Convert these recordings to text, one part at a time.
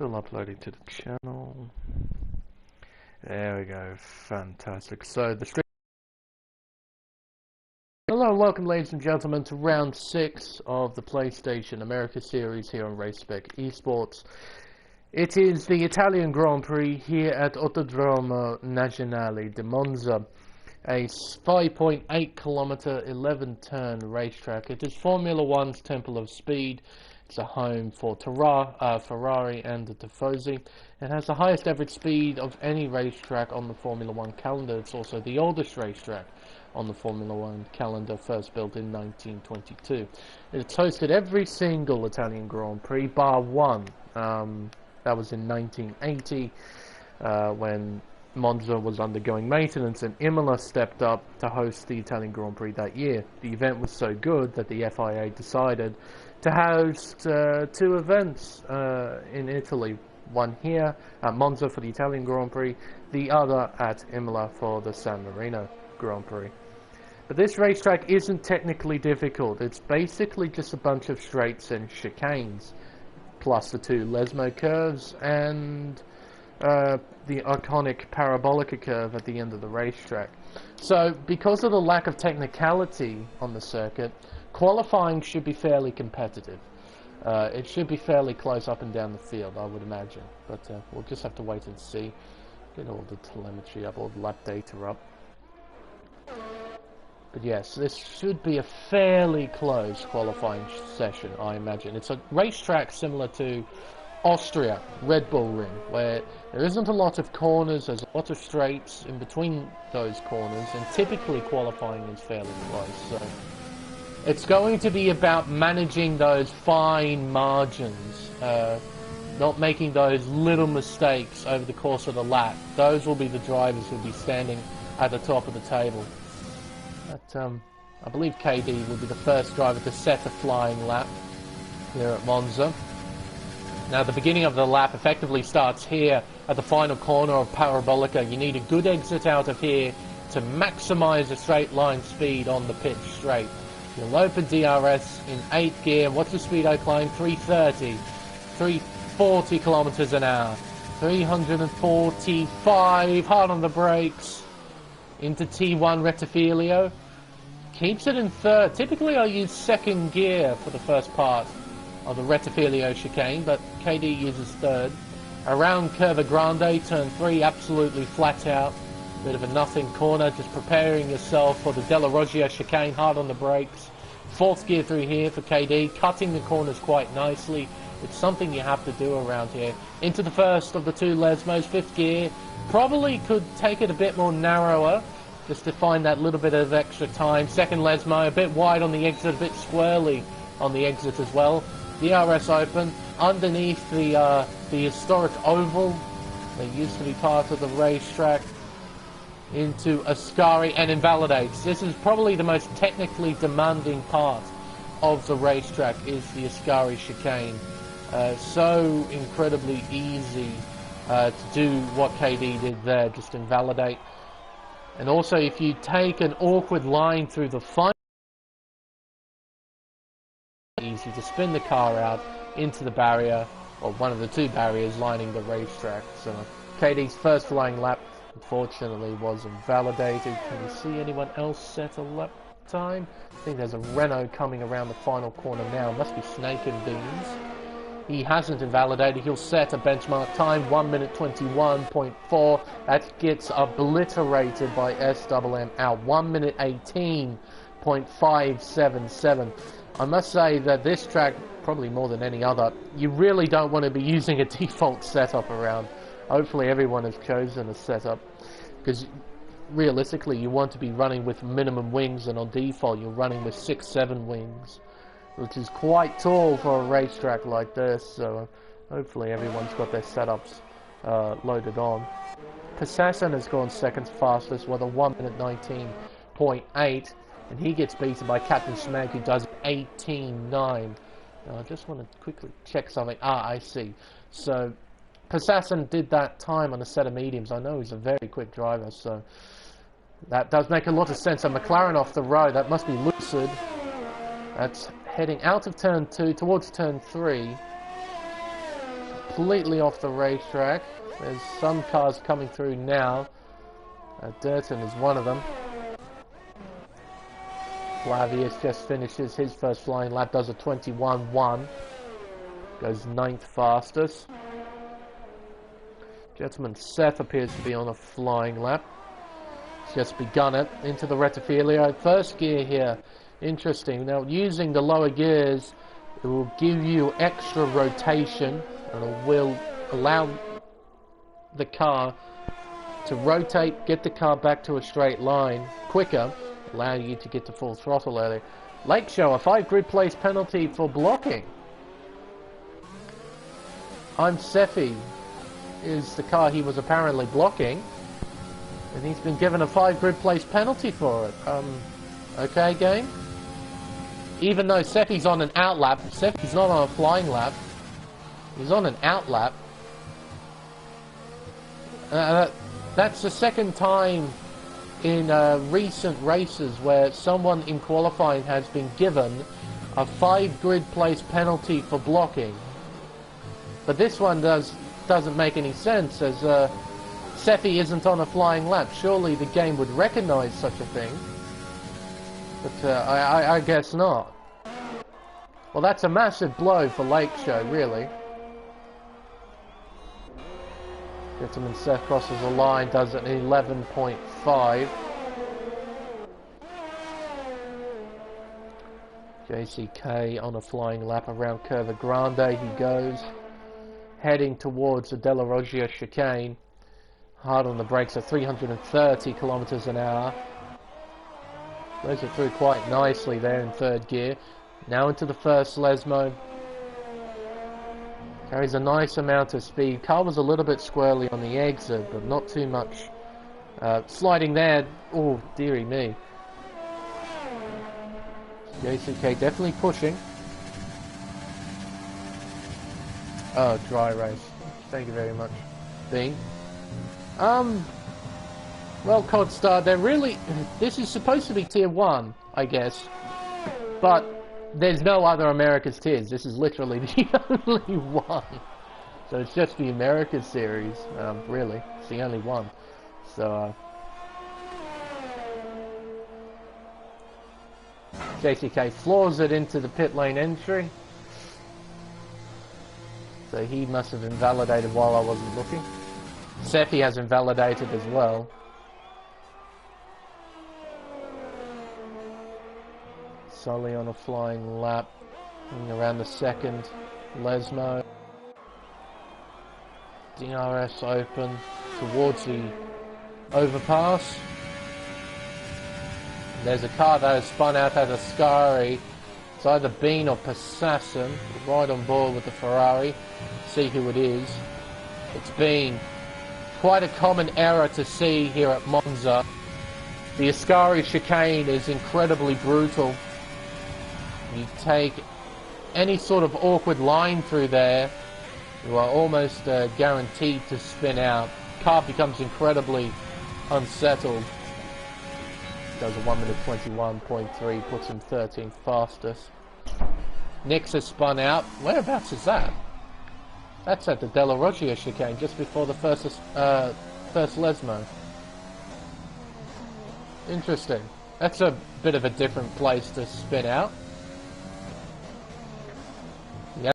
Still uploading to the channel. There we go. Fantastic. So the stream. Hello and welcome, ladies and gentlemen, to round 6 of the PlayStation America series here on Race Spec Esports. It is the Italian Grand Prix here at Autodromo Nazionale di Monza, a 5.8 kilometer 11 turn racetrack. It is Formula One's Temple of Speed. It's a home for Ferrari and the Tifosi. It has the highest average speed of any racetrack on the Formula One calendar. It's also the oldest racetrack on the Formula One calendar, first built in 1922. It's hosted every single Italian Grand Prix, bar one. That was in 1980, when Monza was undergoing maintenance and Imola stepped up to host the Italian Grand Prix that year. The event was so good that the FIA decided to host 2 events in Italy. One here at Monza for the Italian Grand Prix, the other at Imola for the San Marino Grand Prix. But this racetrack isn't technically difficult. It's basically just a bunch of straights and chicanes, plus the 2 Lesmo curves and the iconic Parabolica curve at the end of the racetrack. So, because of the lack of technicality on the circuit, qualifying should be fairly competitive. It should be fairly close up and down the field, I would imagine. But we'll just have to wait and see. Get all the telemetry up, all the lap data up. But yes, this should be a fairly close qualifying session, I imagine. It's a racetrack similar to Austria, Red Bull Ring, where there isn't a lot of corners, there's a lot of straights in between those corners, and typically qualifying is fairly close. So it's going to be about managing those fine margins, not making those little mistakes over the course of the lap. Those will be the drivers who will be standing at the top of the table. But I believe KD will be the first driver to set a flying lap here at Monza. Now, the beginning of the lap effectively starts here at the final corner of Parabolica. You need a good exit out of here to maximize the straight line speed on the pitch straight. You'll open DRS in 8th gear. What's the speedo climb? 330, 340 kilometers an hour, 345, hard on the brakes, into T1 Rettifilio. Keeps it in 3rd. Typically I use 2nd gear for the first part of the Rettifilio chicane, but KD uses 3rd. Around Curva Grande, turn 3, absolutely flat out. Bit of a nothing corner, just preparing yourself for the Della Roggia chicane, hard on the brakes. 4th gear through here for KD, cutting the corners quite nicely. It's something you have to do around here. Into the first of the 2 Lesmos, 5th gear. Probably could take it a bit more narrower, just to find that little bit of extra time. 2nd Lesmo, a bit wide on the exit, a bit squirrely on the exit as well. DRS open, underneath the historic oval that used to be part of the racetrack, into Ascari and invalidates. This is probably the most technically demanding part of the racetrack, is the Ascari chicane. So incredibly easy to do what KD did there, just invalidate. And also, if you take an awkward line through the final, easy to spin the car out into the barrier, or one of the 2 barriers lining the racetrack. So KD's first flying lap, unfortunately, was invalidated. Can you see anyone else set a lap time? I think there's a Renault coming around the final corner now. Must be Snake and Beans. He hasn't invalidated. He'll set a benchmark time, 1 minute 21.4. That gets obliterated by SMM out, 1 minute 18.577. I must say that this track, probably more than any other, you really don't want to be using a default setup around. Hopefully everyone has chosen a setup, because realistically you want to be running with minimum wings, and on default you're running with 6-7 wings, which is quite tall for a racetrack like this. So hopefully everyone's got their setups loaded on. Passassin has gone 2nd fastest with a 1 minute 19.8, and he gets beaten by Captain Schmeg, who does 18.9. Now I just want to quickly check something. I see. So Passassin did that time on a set of mediums. I know he's a very quick driver, so that does make a lot of sense. So McLaren off the road, that must be Lucid. That's heading out of turn 2 towards turn 3. completely off the racetrack. There's some cars coming through now. Durton is one of them. Flavius just finishes his first flying lap, does a 21.1. Goes 9th fastest. Gentleman Seth appears to be on a flying lap. He's just begun it into the Rettifilio. First gear here. Interesting. Now, using the lower gears, it will give you extra rotation and it will allow the car to rotate, get the car back to a straight line quicker, allowing you to get to full throttle earlier. Lake Show, a 5 grid place penalty for blocking. I'm Seffi is the car he was apparently blocking, and he's been given a 5 grid place penalty for it. Okay, game? Even though Seffi's on an out lap, Seffi's not on a flying lap. He's on an out lap. That's the second time in recent races where someone in qualifying has been given a 5 grid place penalty for blocking. But this one doesn't make any sense, as Seffi isn't on a flying lap. Surely the game would recognise such a thing. But I guess not. Well, that's a massive blow for Lake Show, really. Gentleman Seth crosses the line, does an 11.5. JCK on a flying lap around Curva Grande he goes, heading towards the Della Roggia chicane. Hard on the brakes at 330 kilometers an hour. Blows it through quite nicely there in third gear. Now into the first Lesmo. Carries a nice amount of speed. Car was a little bit squirrely on the exit, but not too much. Sliding there. Oh, dearie me. JCK definitely pushing. Oh, dry race. Thank you very much, Bean. Well, Codstar, they're really... This is supposed to be Tier 1, I guess. But there's no other America's tiers. This is literally the only one. So it's just the America's series, really. It's the only one. So, JCK floors it into the pit lane entry. So he must have invalidated while I wasn't looking. Seffi has invalidated as well. Sully on a flying lap, around the second Lesmo. DRS open towards the overpass. There's a car that has spun out at Ascari. It's either Bean or Passassin, right on board with the Ferrari. See who it is. It's Bean. Quite a common error to see here at Monza. The Ascari chicane is incredibly brutal. You take any sort of awkward line through there, you are almost guaranteed to spin out. Car becomes incredibly unsettled. Does a 1 minute 21.3, puts him 13th fastest. Nix has spun out. Whereabouts is that? That's at the Della Roggia chicane, just before the first Lesmo. Interesting. That's a bit of a different place to spin out. Yep.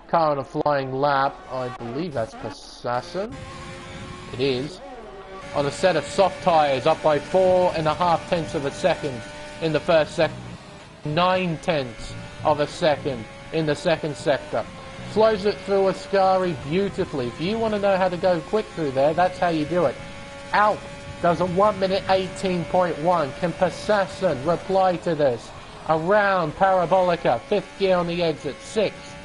Car on a flying lap. I believe that's Passassin. It is. On a set of soft tyres, up by 4.5 tenths of a second in the first sector. 9 tenths of a second in the second sector. Flows it through Ascari beautifully. If you want to know how to go quick through there, that's how you do it. Alp does a 1 minute 18.1. Can Passassin reply to this? Around Parabolica, 5th gear on the exit, 6th,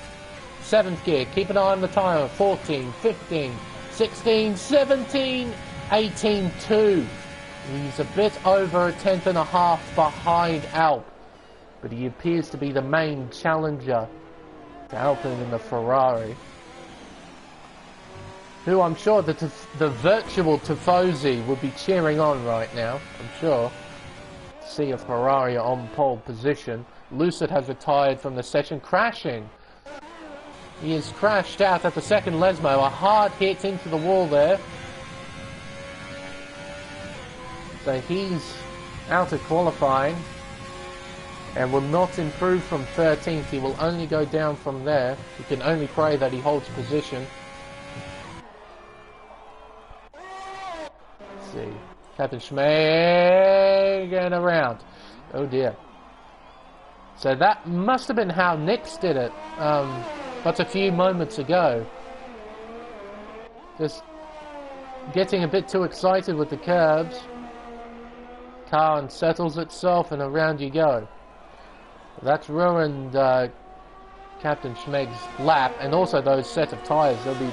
7th gear, keep an eye on the tyre, 14, 15, 16, 17, 18.2. He's a bit over a 10.5 behind Alp, but he appears to be the main challenger to Alpine in the Ferrari, who I'm sure that the virtual Tifosi would be cheering on right now, I'm sure. See a Ferrari on pole position. Lucid has retired from the session, crashing. He is crashed out at the second Lesmo. A hard hit into the wall there. So he's out of qualifying and will not improve from 13th. He will only go down from there. You can only pray that he holds position. Let's see. Captain Schmeg going around. Oh dear. So that must have been how Nix did it. But a few moments ago. Just getting a bit too excited with the curbs. Car unsettles itself and around you go. That's ruined Captain Schmeg's lap, and also those set of tyres. They'll be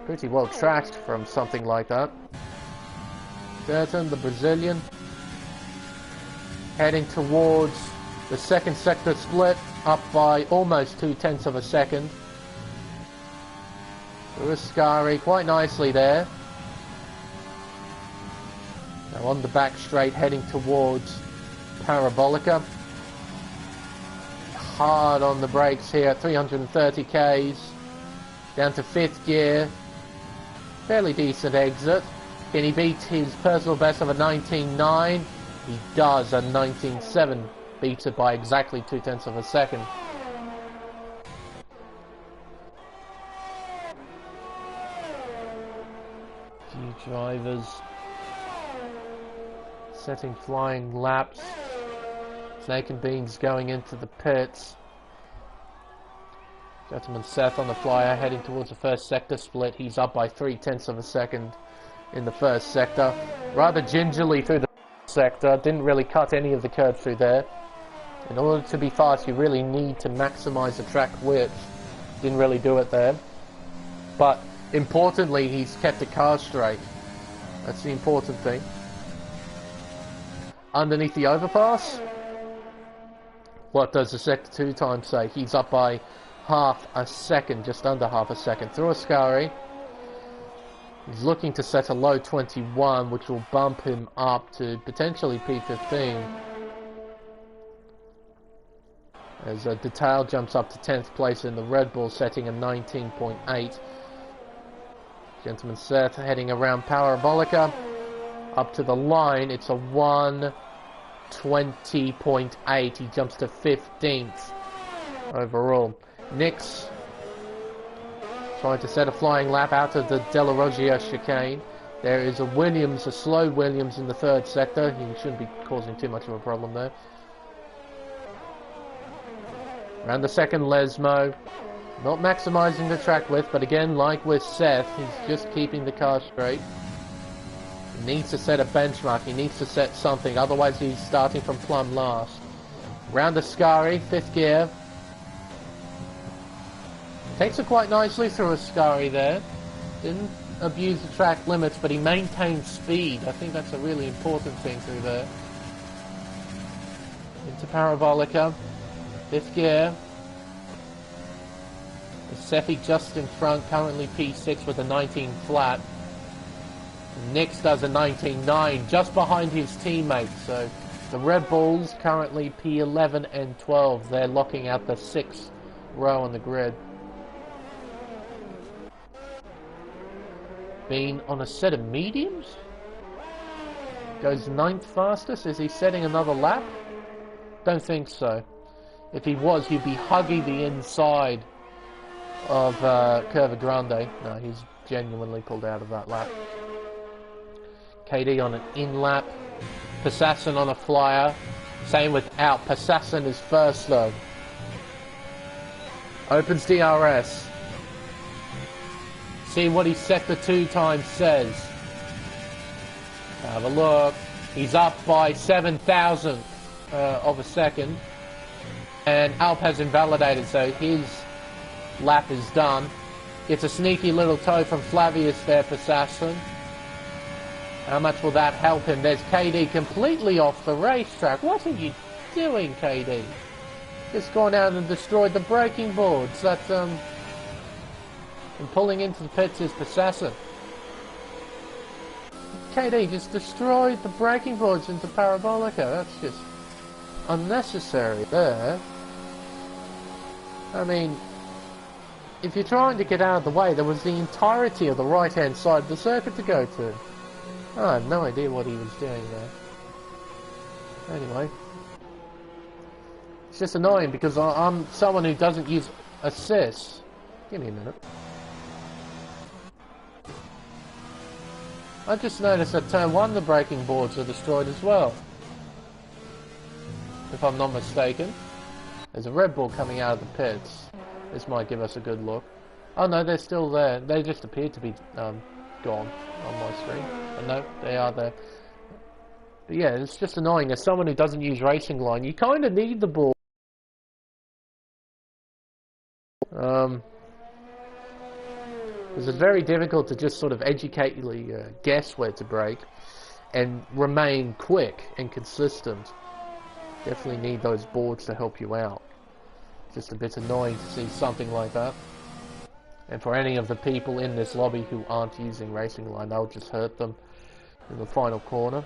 pretty well trashed from something like that. Burton, the Brazilian, heading towards the second sector split, up by almost 0.2 of a second. Ruscari quite nicely there. Now on the back straight, heading towards Parabolica. Hard on the brakes here at 330 k's. Down to 5th gear. Fairly decent exit. Can he beat his personal best of a 19.9? He does. A 19.7 beats it by exactly 0.2 of a second. Few drivers setting flying laps. Snake and Beans going into the pits. Gentleman Seth on the flyer heading towards the first sector split. He's up by 0.3 of a second in the first sector. Rather gingerly through the sector. Didn't really cut any of the curbs through there. In order to be fast, you really need to maximize the track width. Didn't really do it there. But importantly, he's kept the car straight. That's the important thing. Underneath the overpass, what does the sector 2 time say? He's up by half a second, just under half a second. Through Ascari. He's looking to set a low 21, which will bump him up to potentially P15. As Detail jumps up to 10th place in the Red Bull, setting a 19.8. Gentleman Seth heading around Parabolica. Up to the line, it's a 1:20.8. He jumps to 15th overall. Nix trying to set a flying lap out of the Della Roggia chicane. There is a Williams, a slow Williams in the third sector. He shouldn't be causing too much of a problem there. Around the second Lesmo. Not maximising the track width, but again, like with Seth, he's just keeping the car straight. He needs to set a benchmark, he needs to set something, otherwise he's starting from plumb last. Round the Ascari, 5th gear. Takes it quite nicely through Ascari there. Didn't abuse the track limits, but he maintained speed. I think that's a really important thing through there. Into Parabolica, 5th gear. Sefi just in front, currently P6 with a 19 flat. Nix does a 19.9 just behind his teammates. So the Red Bulls currently P11 and 12. They're locking out the 6th row on the grid. Being on a set of mediums. Goes 9th fastest. Is he setting another lap? Don't think so. If he was, he'd be hugging the inside of Curva Grande. No, he's genuinely pulled out of that lap. KD on an in lap. Passassin on a flyer. Same with out. Passassin is first though. Opens DRS. See what his sector 2 time says. Have a look. He's up by 7,000 of a second. And Alp has invalidated, so his lap is done. Gets a sneaky little toe from Flavius there for Sasson. How much will that help him? There's KD completely off the racetrack. What are you doing, KD? Just gone out and destroyed the braking boards. That's, and pulling into the pits is Passassin. KD just destroyed the braking boards into Parabolica. That's just unnecessary there. I mean, if you're trying to get out of the way, there was the entirety of the right-hand side of the circuit to go to. Oh, I have no idea what he was doing there. Anyway. It's just annoying because I'm someone who doesn't use assists. Give me a minute. I just noticed at turn 1 the braking boards are destroyed as well. If I'm not mistaken. There's a Red Bull coming out of the pits. This might give us a good look. Oh no, they're still there. They just appear to be gone on my screen. But no, they are there. But yeah, it's just annoying. As someone who doesn't use racing line, you kind of need the ball. Because it's very difficult to just sort of educatedly guess where to brake and remain quick and consistent. Definitely need those boards to help you out. Just a bit annoying to see something like that. And for any of the people in this lobby who aren't using racing line, they'll just hurt them in the final corner.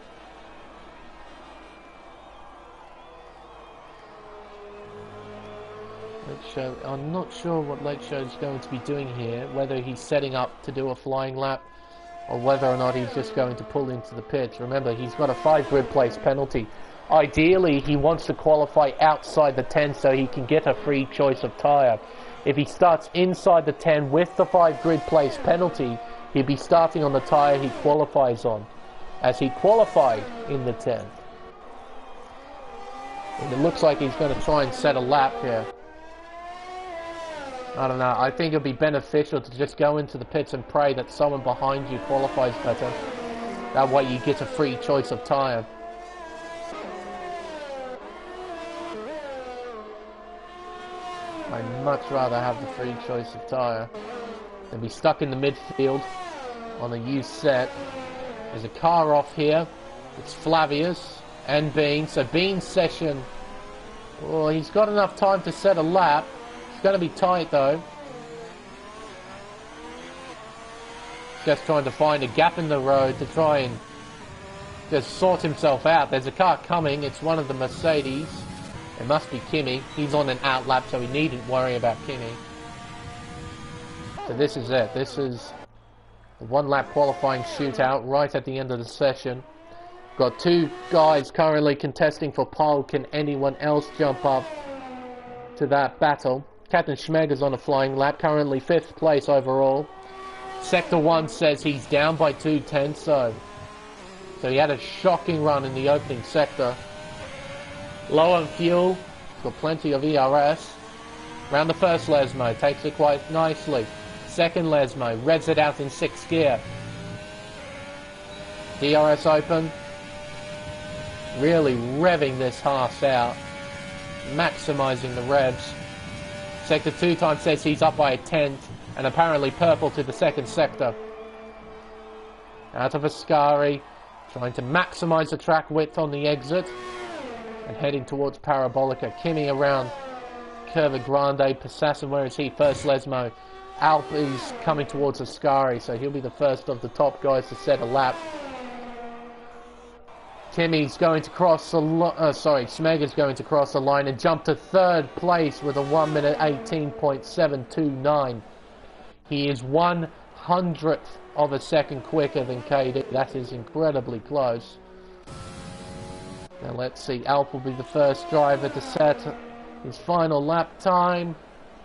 Lake Show, I'm not sure what Lake Show is going to be doing here, whether he's setting up to do a flying lap or whether or not he's just going to pull into the pits. Remember, he's got a 5 grid place penalty. Ideally, he wants to qualify outside the 10 so he can get a free choice of tyre. If he starts inside the 10 with the 5 grid place penalty, he'll be starting on the tyre he qualifies on, as he qualified in the 10th. And it looks like he's going to try and set a lap here. I don't know, I think it'll be beneficial to just go into the pits and pray that someone behind you qualifies better. That way you get a free choice of tyre. I'd much rather have the free choice of tyre than be stuck in the midfield on a used set. There's a car off here. It's Flavius and Bean. So Bean's session, well, he's got enough time to set a lap. It's going to be tight though. Just trying to find a gap in the road to try and just sort himself out. There's a car coming. It's one of the Mercedes. It must be Kimi. He's on an out lap, so we needn't worry about Kimi. So this is it. This is the 1 lap qualifying shootout right at the end of the session. Got 2 guys currently contesting for pole. Can anyone else jump up to that battle? Captain Schmeg is on a flying lap, currently 5th place overall. Sector 1 says he's down by 2/10, so he had a shocking run in the opening sector. Low on fuel, got plenty of ERS. Round the first Lesmo, takes it quite nicely. Second Lesmo, revs it out in 6th gear. DRS open. Really revving this horse out. Maximising the revs. Sector 2 time says he's up by a 10th. And apparently purple to the 2nd sector. Out of Ascari. Trying to maximise the track width on the exit. And heading towards Parabolica. Kimi around Curva Grande. Passassin, where is he? First Lesmo. Alp is coming towards Ascari, so he'll be the first of the top guys to set a lap. Kimi's going to cross the Smeg is going to cross the line and jump to 3rd place with a 1 minute 18.729. He is 1/100th of a second quicker than KD. That is incredibly close. Now let's see, Alp will be the first driver to set his final lap time.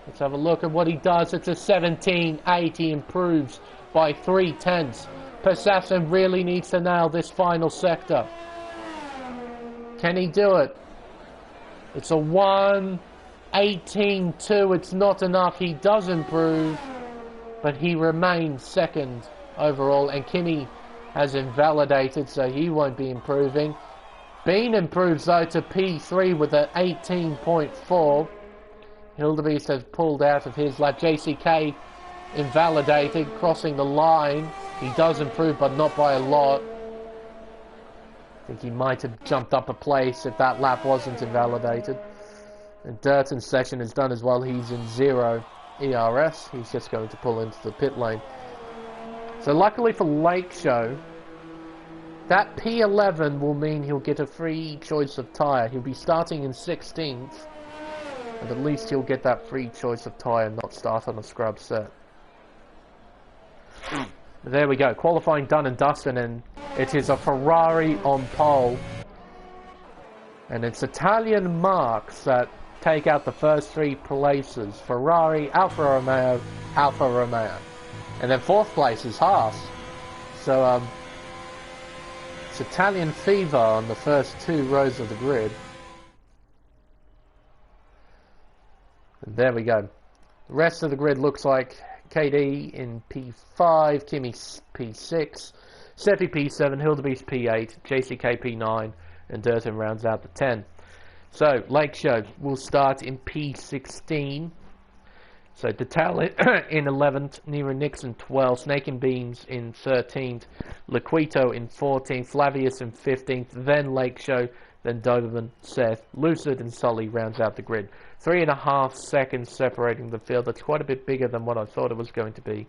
Let's have a look at what he does. It's a 17.8. He improves by 3/10. Persassin really needs to nail this final sector. Can he do it? It's a 1:18.2. It's not enough. He does improve, but he remains 2nd overall. And Kimi has invalidated, so he won't be improving. Bean improves though to P3 with an 18.4. Hildebeest has pulled out of his lap. JCK invalidated, crossing the line. He does improve, but not by a lot. I think he might have jumped up a place if that lap wasn't invalidated. And Durton's session is done as well. He's in 0 ERS. He's just going to pull into the pit lane. So luckily for Lake Show, That P11 will mean he'll get a free choice of tyre. He'll be starting in 16th, and at least he'll get that free choice of tyre and not start on a scrub set. There we go, qualifying done and dusted, and it is a Ferrari on pole. And it's Italian marks that take out the first 3 places. Ferrari, Alfa Romeo, Alfa Romeo. And then 4th place is Haas. So, it's Italian fever on the first 2 rows of the grid. And there we go. The rest of the grid looks like KD in P5, Kimi P6, Seppi P7, Hildebeest P8, JCK P9, and Durton rounds out the 10. So, Lake Show will start in P16. So, Detal in 11th, Nero Nixon 12th, Snake and Beans in 13th, Laquito in 14th, Flavius in 15th, then Lake Show, then Doberman, Seth, Lucid and Sully rounds out the grid. 3.5 seconds separating the field. That's quite a bit bigger than what I thought it was going to be.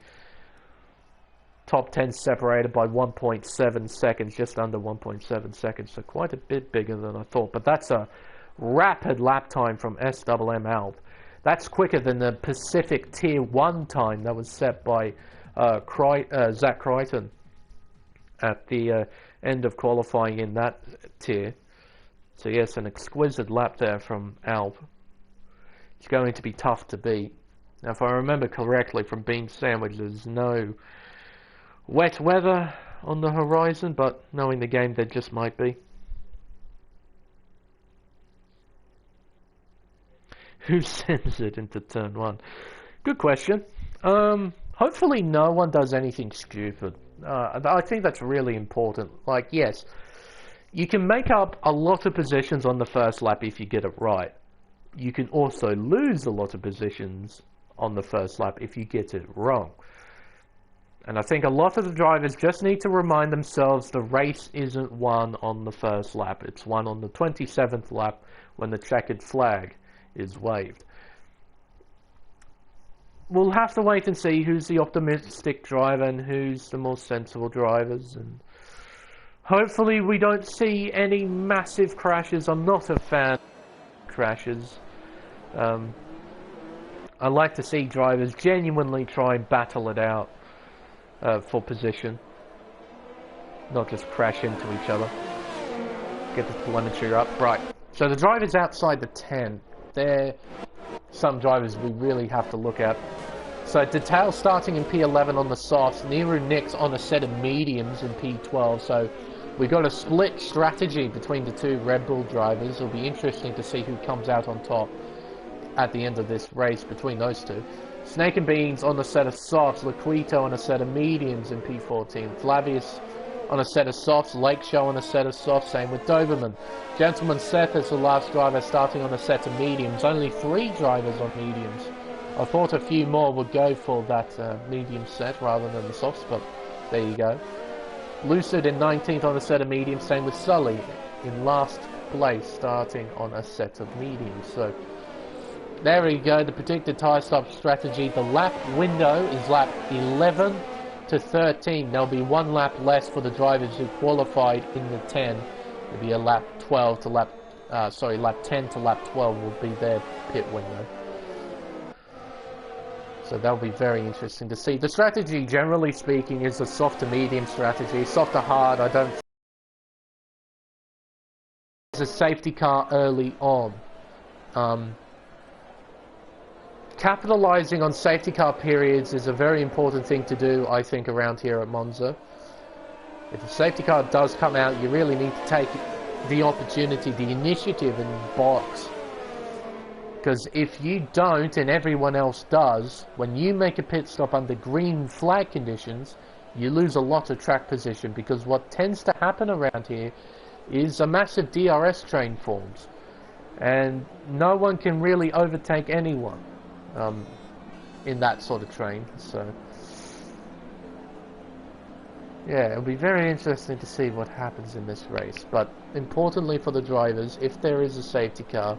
Top 10 separated by 1.7 seconds, just under 1.7 seconds, so quite a bit bigger than I thought. But that's a rapid lap time from SMM Alp. That's quicker than the Pacific Tier 1 time that was set by Zach Crichton at the end of qualifying in that tier. So yes, an exquisite lap there from Alp. It's going to be tough to beat. Now, if I remember correctly from Bean Sandwich, there's no wet weather on the horizon, but knowing the game, there just might be. Who sends it into turn 1? Good question. Hopefully no one does anything stupid. I think that's really important. Like, yes, you can make up a lot of positions on the first lap if you get it right. You can also lose a lot of positions on the first lap if you get it wrong. And I think a lot of the drivers just need to remind themselves the race isn't won on the first lap. It's won on the 27th lap when the checkered flag is waved. We'll have to wait and see who's the optimistic driver and who's the more sensible drivers, and hopefully we don't see any massive crashes. I'm not a fan of crashes. I like to see drivers genuinely try and battle it out for position, not just crash into each other. Get the telemetry up. Right, so the drivers outside the 10, they're some drivers we really have to look at. So Detail starting in P11 on the softs, Niru Nix on a set of mediums in P12, so we've got a split strategy between the 2 Red Bull drivers. It'll be interesting to see who comes out on top at the end of this race between those 2. Snake and Beans on a set of softs, Laquito on a set of mediums in P14, Flavius on a set of softs, Lake Show on a set of softs, same with Doberman. Gentleman Seth is the last driver starting on a set of mediums, only 3 drivers on mediums. I thought a few more would go for that medium set rather than the softs, but there you go. Lucid in 19th on a set of mediums, same with Sully in last place starting on a set of mediums. So there we go, the predicted tyre stop strategy. The lap window is lap 11 to 13. There'll be 1 lap less for the drivers who qualified in the 10. There'll be a lap 12 to lap 10 to lap 12 will be their pit window. So that'll be very interesting to see. The strategy, generally speaking, is a soft to medium strategy. Soft to hard, I don't think there's a safety car early on. Capitalizing on safety car periods is a very important thing to do, I think, around here at Monza. If a safety car does come out, you really need to take the opportunity, the initiative, and box. Because if you don't and everyone else does, when you make a pit stop under green flag conditions, you lose a lot of track position, because what tends to happen around here is a massive DRS train forms, and no one can really overtake anyone in that sort of train. So yeah, it'll be very interesting to see what happens in this race. But importantly for the drivers, if there is a safety car,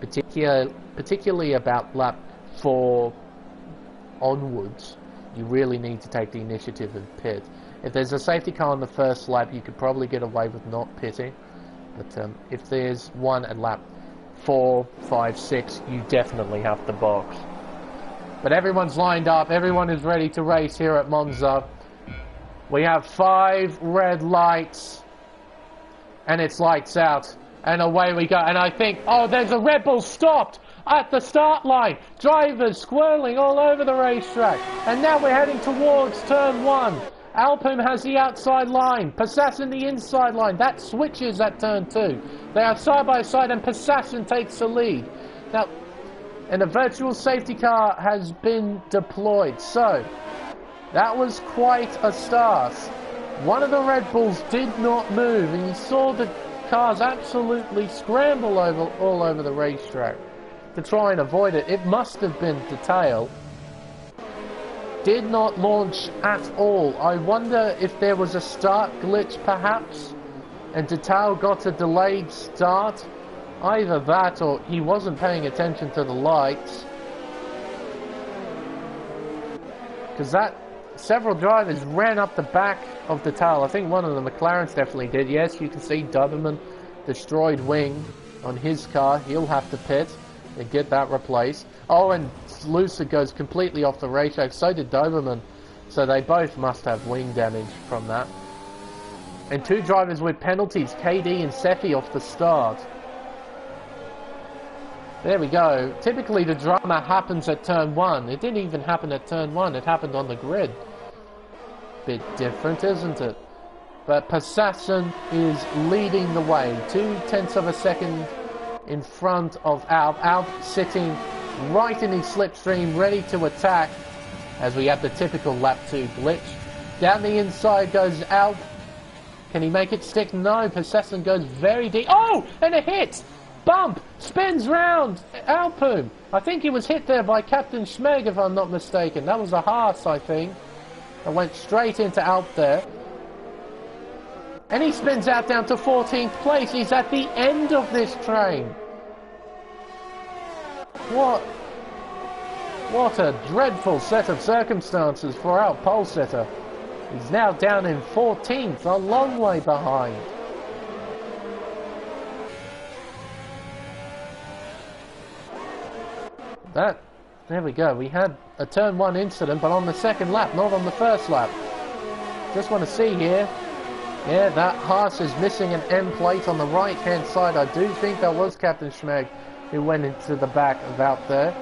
particularly about lap 4 onwards, you really need to take the initiative and pit. If there's a safety car on the first lap, you could probably get away with not pitting. But if there's one at lap 4, 5, 6, you definitely have to box. But everyone's lined up. Everyone is ready to race here at Monza. We have 5 red lights. And it's lights out. And away we go. And I think, oh, there's a Red Bull stopped at the start line. Drivers squirreling all over the racetrack. And now we're heading towards turn 1. Alpine has the outside line. Passassin the inside line. That switches at turn 2. They are side by side and Passassin takes the lead. Now, and a virtual safety car has been deployed. So, that was quite a start. One of the Red Bulls did not move, and you saw the cars absolutely scramble all over the racetrack to try and avoid it. It must have been Detail. Did not launch at all. I wonder if there was a start glitch perhaps, and Detail got a delayed start. Either that or he wasn't paying attention to the lights. Because several drivers ran up the back of Detail. I think one of the McLarens definitely did. Yes, you can see Doberman destroyed wing on his car. He'll have to pit and get that replaced. Oh, and Lucer goes completely off the racetrack. So did Doberman. So they both must have wing damage from that. And 2 drivers with penalties, KD and Sefi off the start. There we go. Typically the drama happens at turn 1. It didn't even happen at turn 1. It happened on the grid. Bit different, isn't it? But Passassin is leading the way. 0.2 of a second in front of Alp. Alp sitting right in his slipstream, ready to attack as we have the typical lap 2 glitch. Down the inside goes Alp. Can he make it stick? No. Passassin goes very deep. Oh! And a hit! Bump! Spins round! Alpum! I think he was hit there by Captain Schmeg, if I'm not mistaken. That was a Haas, I think. That went straight into Alp there. And he spins out down to 14th place. He's at the end of this train. What a dreadful set of circumstances for our pole sitter. He's now down in 14th, a long way behind. There we go. We had a turn 1 incident, but on the second lap, not on the first lap. Just want to see here. Yeah, that Haas is missing an M plate on the right-hand side. I do think that was Captain Schmeg who went into the back of out there.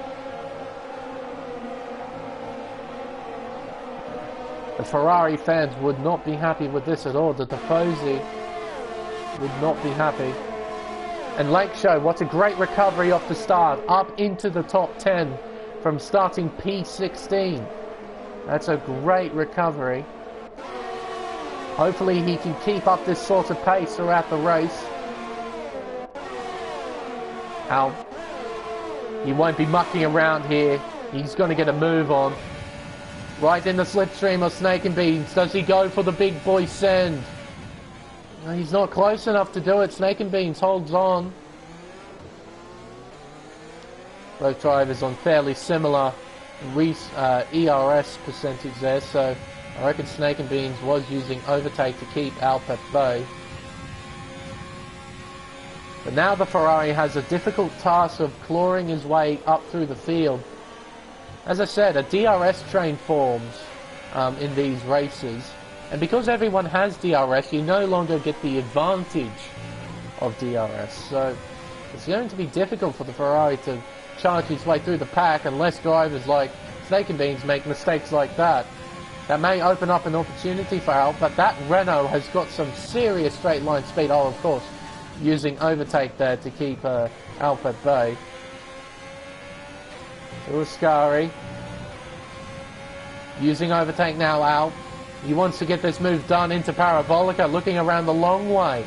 The Ferrari fans would not be happy with this at all. The Tifosi would not be happy. And Lake Show, what a great recovery off the start, up into the top 10 from starting P16. That's a great recovery. Hopefully he can keep up this sort of pace throughout the race. Al, he won't be mucking around here. He's going to get a move on. Right in the slipstream of Snake and Beans. Does he go for the big boy send? No, he's not close enough to do it. Snake and Beans holds on. Both drivers on fairly similar ERS percentage there, so I reckon Snake and Beans was using overtake to keep Alp at bay. But now the Ferrari has a difficult task of clawing his way up through the field. As I said, a DRS train forms in these races. And because everyone has DRS, you no longer get the advantage of DRS. So it's going to be difficult for the Ferrari to charge its way through the pack unless drivers like Snake and Beans make mistakes like that. That may open up an opportunity for Alp, but that Renault has got some serious straight line speed. Oh, of course, using overtake there to keep Alp at bay. Uskari using overtake now. Alp, he wants to get this move done into Parabolica, looking around the long way.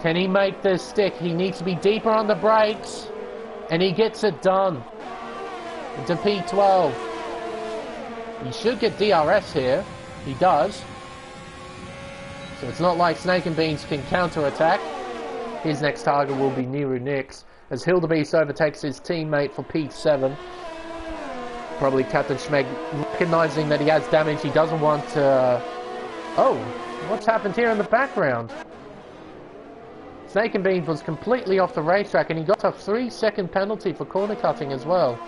Can he make this stick? He needs to be deeper on the brakes, and he gets it done into P12. He should get DRS here. He does. So it's not like Snake and Beans can counter-attack. His next target will be Niru Nix, as Hildebeest overtakes his teammate for P7. Probably Captain Schmeg Recognizing that he has damage, he doesn't want to... Oh, what's happened here in the background? Snake and Beans was completely off the racetrack, and he got a 3-second penalty for corner cutting as well.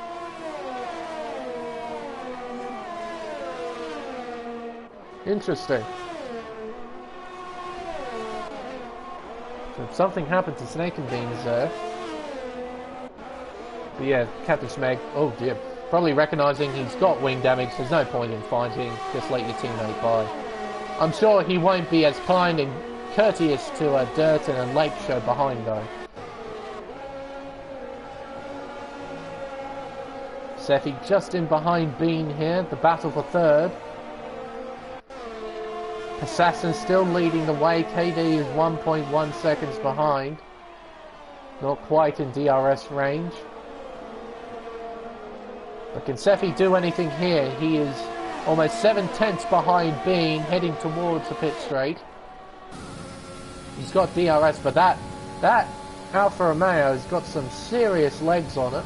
Interesting. So something happened to Snake and Beans there. But yeah, Captain Smeg, oh dear, probably recognizing he's got wing damage. There's no point in fighting, just let your teammate by. I'm sure he won't be as kind and courteous to Durton and Lake Show behind though. Seffi just in behind Bean here, the battle for third. Assassin still leading the way. KD is 1.1 seconds behind. Not quite in DRS range. But can Seffi do anything here? He is almost 7/10 behind Bean, heading towards the pit straight. He's got DRS, but that Alfa Romeo has got some serious legs on it.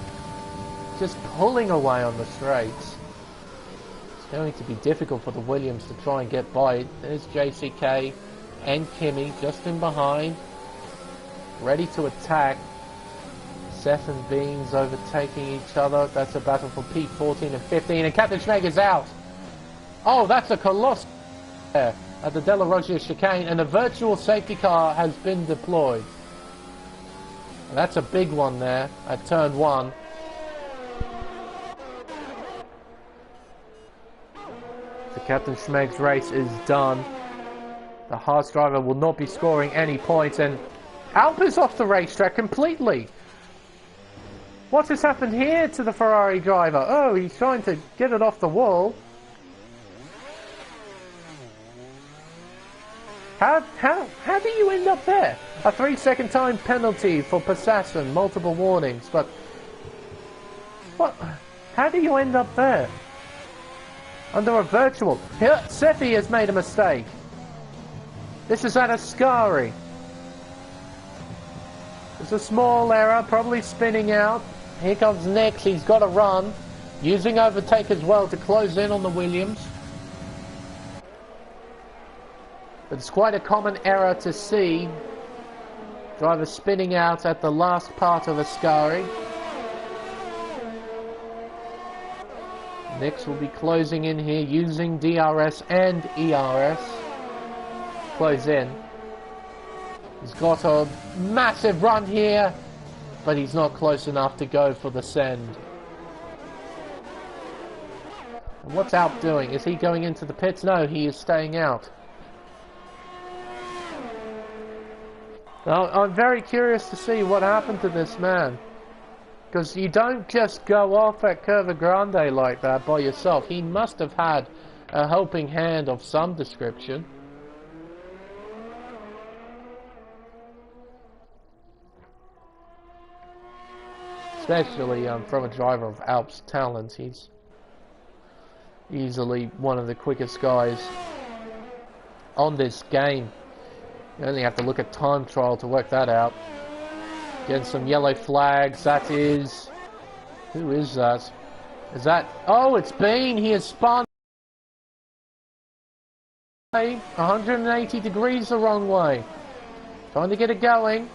Just pulling away on the straights. It's going to be difficult for the Williams to try and get by. There's JCK and Kimi just in behind, ready to attack. Seth and Beans overtaking each other. That's a battle for P14 and 15, and Captain Schmeg is out. Oh, that's a colossal there at the Della Roggia chicane, and a virtual safety car has been deployed. And that's a big one there at turn 1. The Captain Schmeg's race is done. The Haas driver will not be scoring any points, and Alp is off the racetrack completely. What has happened here to the Ferrari driver? Oh, he's trying to get it off the wall. How do you end up there? A 3-second time penalty for Passassin, multiple warnings, but what? How do you end up there? Under a virtual. Here, Seffi has made a mistake. This is at Ascari. It's a small error, probably spinning out. Here comes Nix, he's got to run. Using overtake as well to close in on the Williams. But it's quite a common error to see. Driver spinning out at the last part of Ascari. Nix will be closing in here using DRS and ERS. Close in. He's got a massive run here, but he's not close enough to go for the send. And what's Alp doing? Is he going into the pits? No, he is staying out. Now, I'm very curious to see what happened to this man. Because you don't just go off at Curva Grande like that by yourself. He must have had a helping hand of some description. Especially from a driver of Alp's talent. He's easily one of the quickest guys on this game. You only have to look at time trial to work that out. Getting some yellow flags. That is... Who is that? Is that... Oh, it's Bean. He has spun 180 degrees the wrong way. Trying to get it going.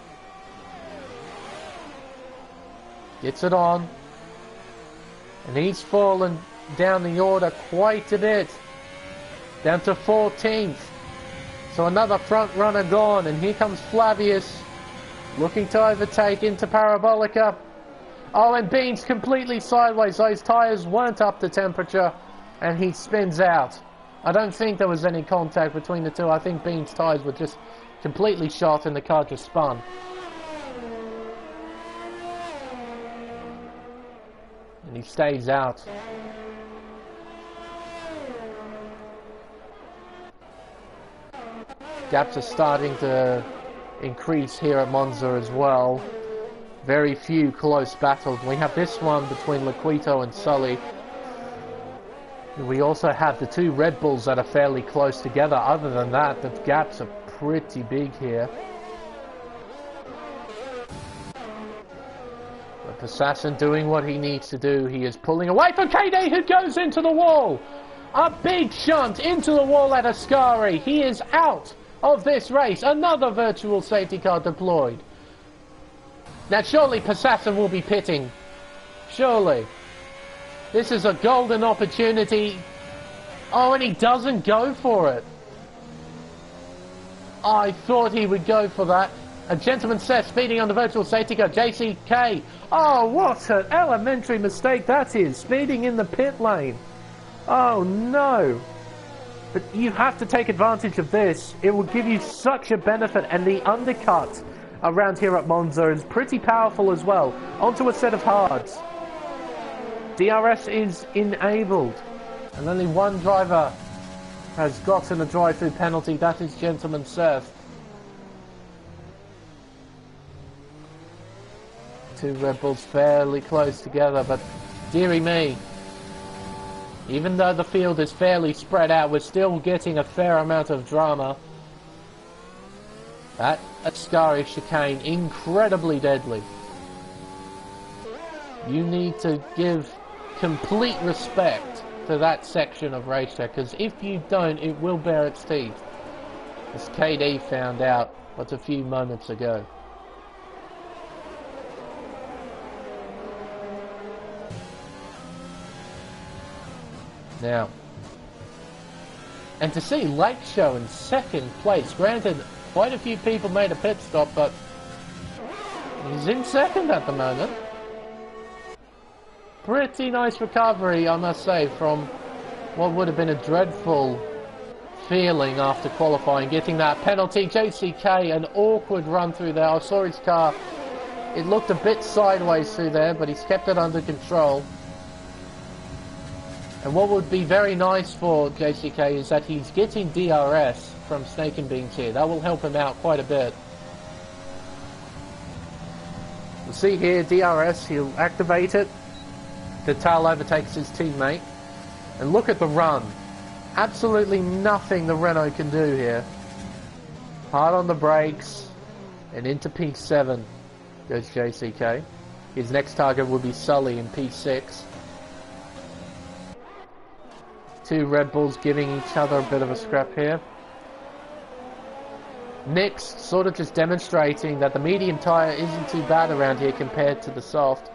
Gets it on. And he's fallen down the order quite a bit. Down to 14th. So another front runner gone. And here comes Flavius. Looking to overtake into Parabolica. Oh, and Bean's completely sideways. Those tyres weren't up to temperature. And he spins out. I don't think there was any contact between the two. I think Bean's tyres were just completely shot and the car just spun. And he stays out. Gaps are starting to increase here at Monza as well. Very few close battles. We have this one between Laquito and Sully. We also have the two Red Bulls that are fairly close together. Other than that, the gaps are pretty big here. But Assassin doing what he needs to do. He is pulling away from KD, who goes into the wall. A big shunt into the wall at Ascari. He is out of this race. Another virtual safety car deployed. Now surely Assassin will be pitting. Surely. This is a golden opportunity. Oh, and he doesn't go for it. I thought he would go for that. A gentleman set speeding on the virtual safety car, JCK. Oh, what an elementary mistake that is. Speeding in the pit lane. Oh, no. But you have to take advantage of this. It will give you such a benefit. And the undercut around here at Monza is pretty powerful as well. Onto a set of hards. DRS is enabled. And only one driver has gotten a drive-through penalty. That is Gentleman Seth. Two Red Bulls fairly close together, but dearie me, even though the field is fairly spread out, we're still getting a fair amount of drama. That Ascari chicane, incredibly deadly. You need to give complete respect to that section of racetrack, because if you don't, it will bear its teeth, as KD found out but a few moments ago. Now, and to see Lake Show in second place, granted quite a few people made a pit stop, but he's in second at the moment. Pretty nice recovery, I must say, from what would have been a dreadful feeling after qualifying, getting that penalty. JCK, an awkward run through there. I saw his car, it looked a bit sideways through there, but he's kept it under control. And what would be very nice for JCK is that he's getting DRS from Snake and Beans here. That will help him out quite a bit. We'll see here, DRS, he'll activate it. The tail overtakes his teammate. And look at the run. Absolutely nothing the Renault can do here. Hard on the brakes. And into P7 goes JCK. His next target will be Sully in P6. Two Red Bulls giving each other a bit of a scrap here. Nick's sort of just demonstrating that the medium tyre isn't too bad around here compared to the soft.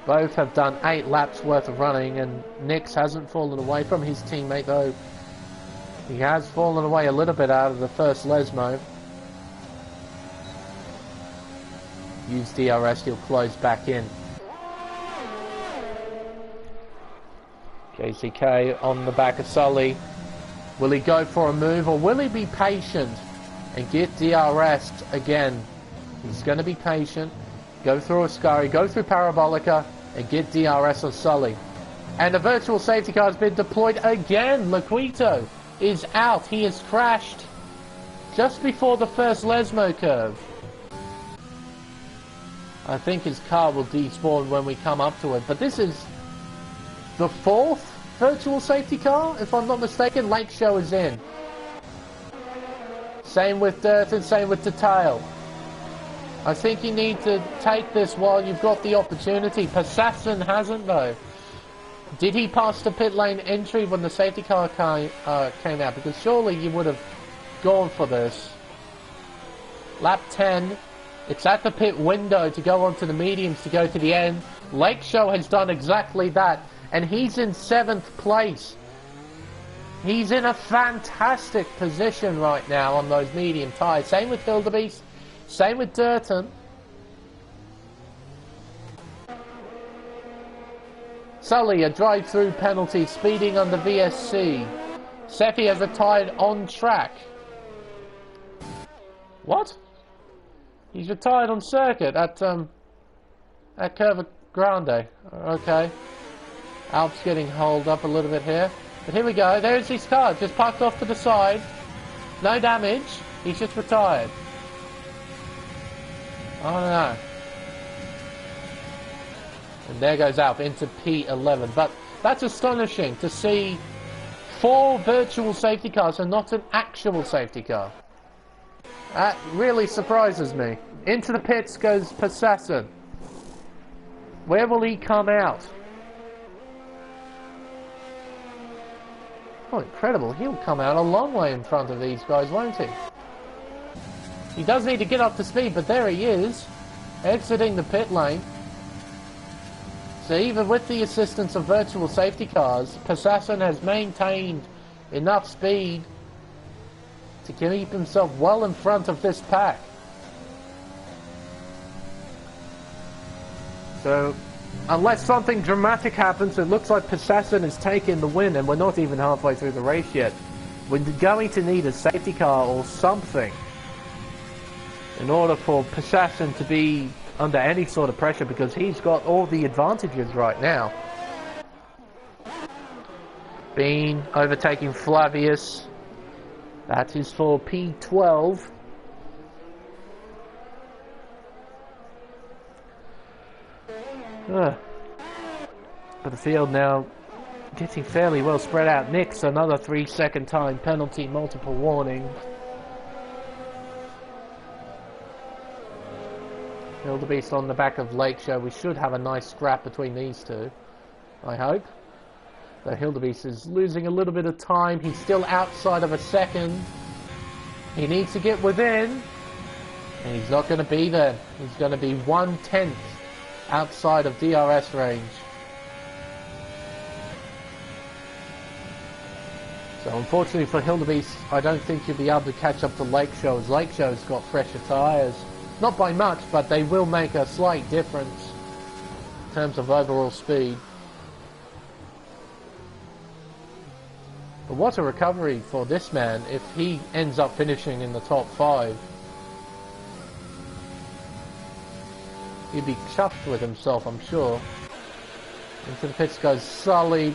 Both have done 8 laps worth of running, and Nick's hasn't fallen away from his teammate, though he has fallen away a little bit out of the first Lesmo. Use DRS, he'll close back in. JCK on the back of Sully. Will he go for a move, or will he be patient and get DRS'd again? He's going to be patient. Go through Ascari, go through Parabolica, and get DRS on Sully. And the virtual safety car has been deployed again. Laquito is out. He has crashed just before the first Lesmo curve. I think his car will despawn when we come up to it. But this is the 4th virtual safety car, if I'm not mistaken. Lake Show is in. Same with Dirt and same with Detail. I think you need to take this while you've got the opportunity. Passassin hasn't, though. Did he pass the pit lane entry when the safety car came out? Because surely you would have gone for this. Lap 10. It's at the pit window to go onto the mediums to go to the end. Lake Show has done exactly that. And he's in 7th place. He's in a fantastic position right now on those medium tyres. Same with Hildebeest. Same with Durton. Sully, a drive-through penalty, speeding on the VSC. Seffi has retired on track. What? He's retired on circuit at Curva Grande. Okay. Alp's getting holed up a little bit here. But here we go. There's his car. Just parked off to the side. No damage. He's just retired. I don't know. And there goes Alp into P11. But that's astonishing to see 4 virtual safety cars and not an actual safety car. That really surprises me. Into the pits goes Passassin. Where will he come out? Oh, incredible. He'll come out a long way in front of these guys, won't he? He does need to get up to speed, but there he is, exiting the pit lane. So even with the assistance of virtual safety cars, Passassin has maintained enough speed to keep himself well in front of this pack. So, unless something dramatic happens, it looks like Passassin is taking the win, and we're not even halfway through the race yet. We're going to need a safety car or something in order for Passassin to be under any sort of pressure, because he's got all the advantages right now. Bean overtaking Flavius. That is for P12. But the field now getting fairly well spread out. Nick's another 3-second time penalty, multiple warnings. Wildebeest on the back of Lakeshore. We should have a nice scrap between these two, I hope. Though Wildebeest is losing a little bit of time. He's still outside of a second. He needs to get within, and he's not going to be there. He's going to be 1/10 outside of DRS range. So unfortunately for Wildebeest, I don't think he'll be able to catch up to Lakeshore, as Lakeshore's got fresher tyres. Not by much, but they will make a slight difference in terms of overall speed. But what a recovery for this man if he ends up finishing in the top 5. He'd be chuffed with himself, I'm sure. Into the pits goes Sully,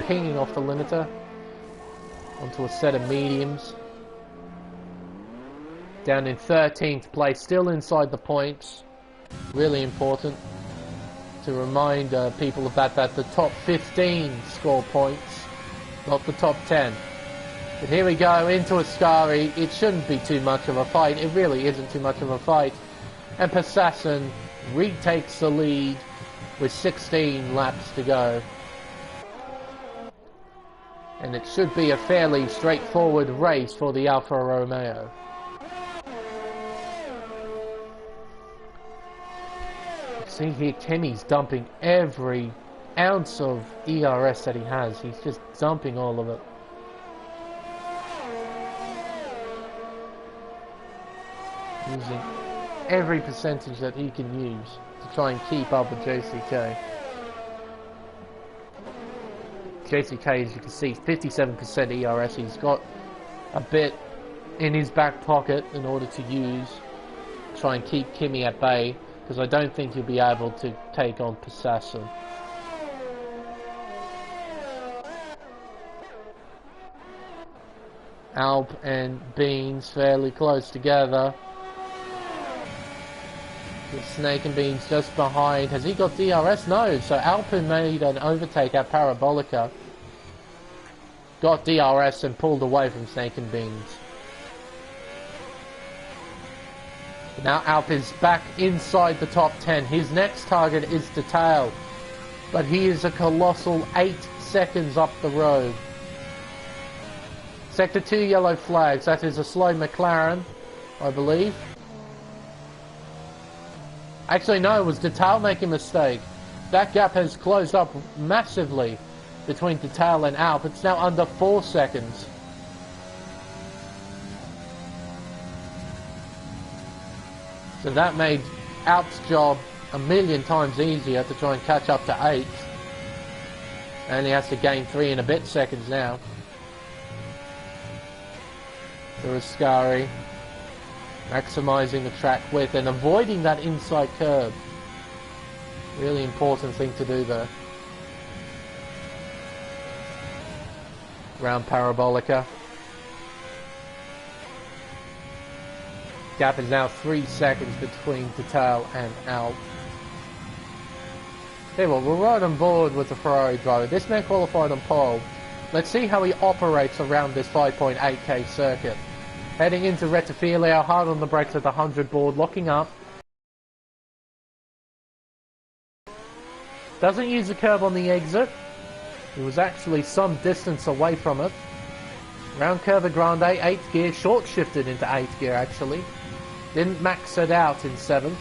pinging off the limiter onto a set of mediums. Down in 13th place, still inside the points. Really important to remind people of that the top 15 score points, not the top 10. But here we go into Ascari. It shouldn't be too much of a fight. It really isn't too much of a fight. And Passassin retakes the lead with 16 laps to go. And it should be a fairly straightforward race for the Alfa Romeo. See here, Kemi's dumping every ounce of ERS that he has. He's just dumping all of it. Using every percentage that he can use to try and keep up with JCK. JCK, as you can see, 57% ERS. He's got a bit in his back pocket in order to use, try and keep Kimi at bay, because I don't think he'll be able to take on Passassin. Alp and Beans fairly close together. The Snake and Beans just behind. Has he got DRS? No. So Alpin made an overtake at Parabolica. Got DRS and pulled away from Snake and Beans. Now Alp is back inside the top 10. His next target is Detail, but he is a colossal 8 seconds up the road. Sector 2 yellow flags. That is a slow McLaren, I believe. Actually, no, it was Detail making a mistake. That gap has closed up massively between Detail and Alp. It's now under 4 seconds. So that made Alp's job a million times easier to try and catch up to 8. And he has to gain 3 and a bit seconds now. Ascari maximising the track width and avoiding that inside curb. Really important thing to do there. Round Parabolica. Gap is now 3 seconds between Detail and Alp. Okay, well, we're right on board with the Ferrari driver. This man qualified on pole. Let's see how he operates around this 5.8k circuit. Heading into Rettifilio, hard on the brakes at the 100 board, locking up. Doesn't use the curb on the exit. He was actually some distance away from it. Round curve at Grande, 8th gear, short shifted into 8th gear actually. Didn't max it out in 7th.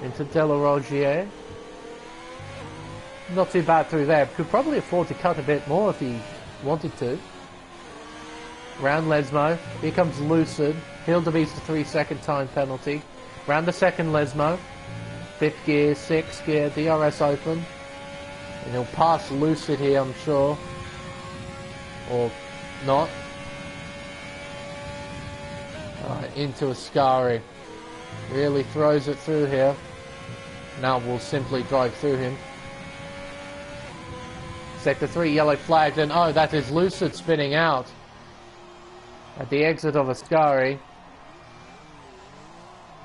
Into De La Rogier. Not too bad through there. Could probably afford to cut a bit more if he wanted to. Round Lesmo. Here comes Lucid. Hildebeest a 3-second time penalty. Round the second Lesmo. 5th gear, 6th gear, DRS open. And he'll pass Lucid here, I'm sure. Or not. Into Ascari. Really throws it through here. Now we'll simply drive through him. Sector 3 yellow flagged, and oh, that is Lucid spinning out at the exit of Ascari.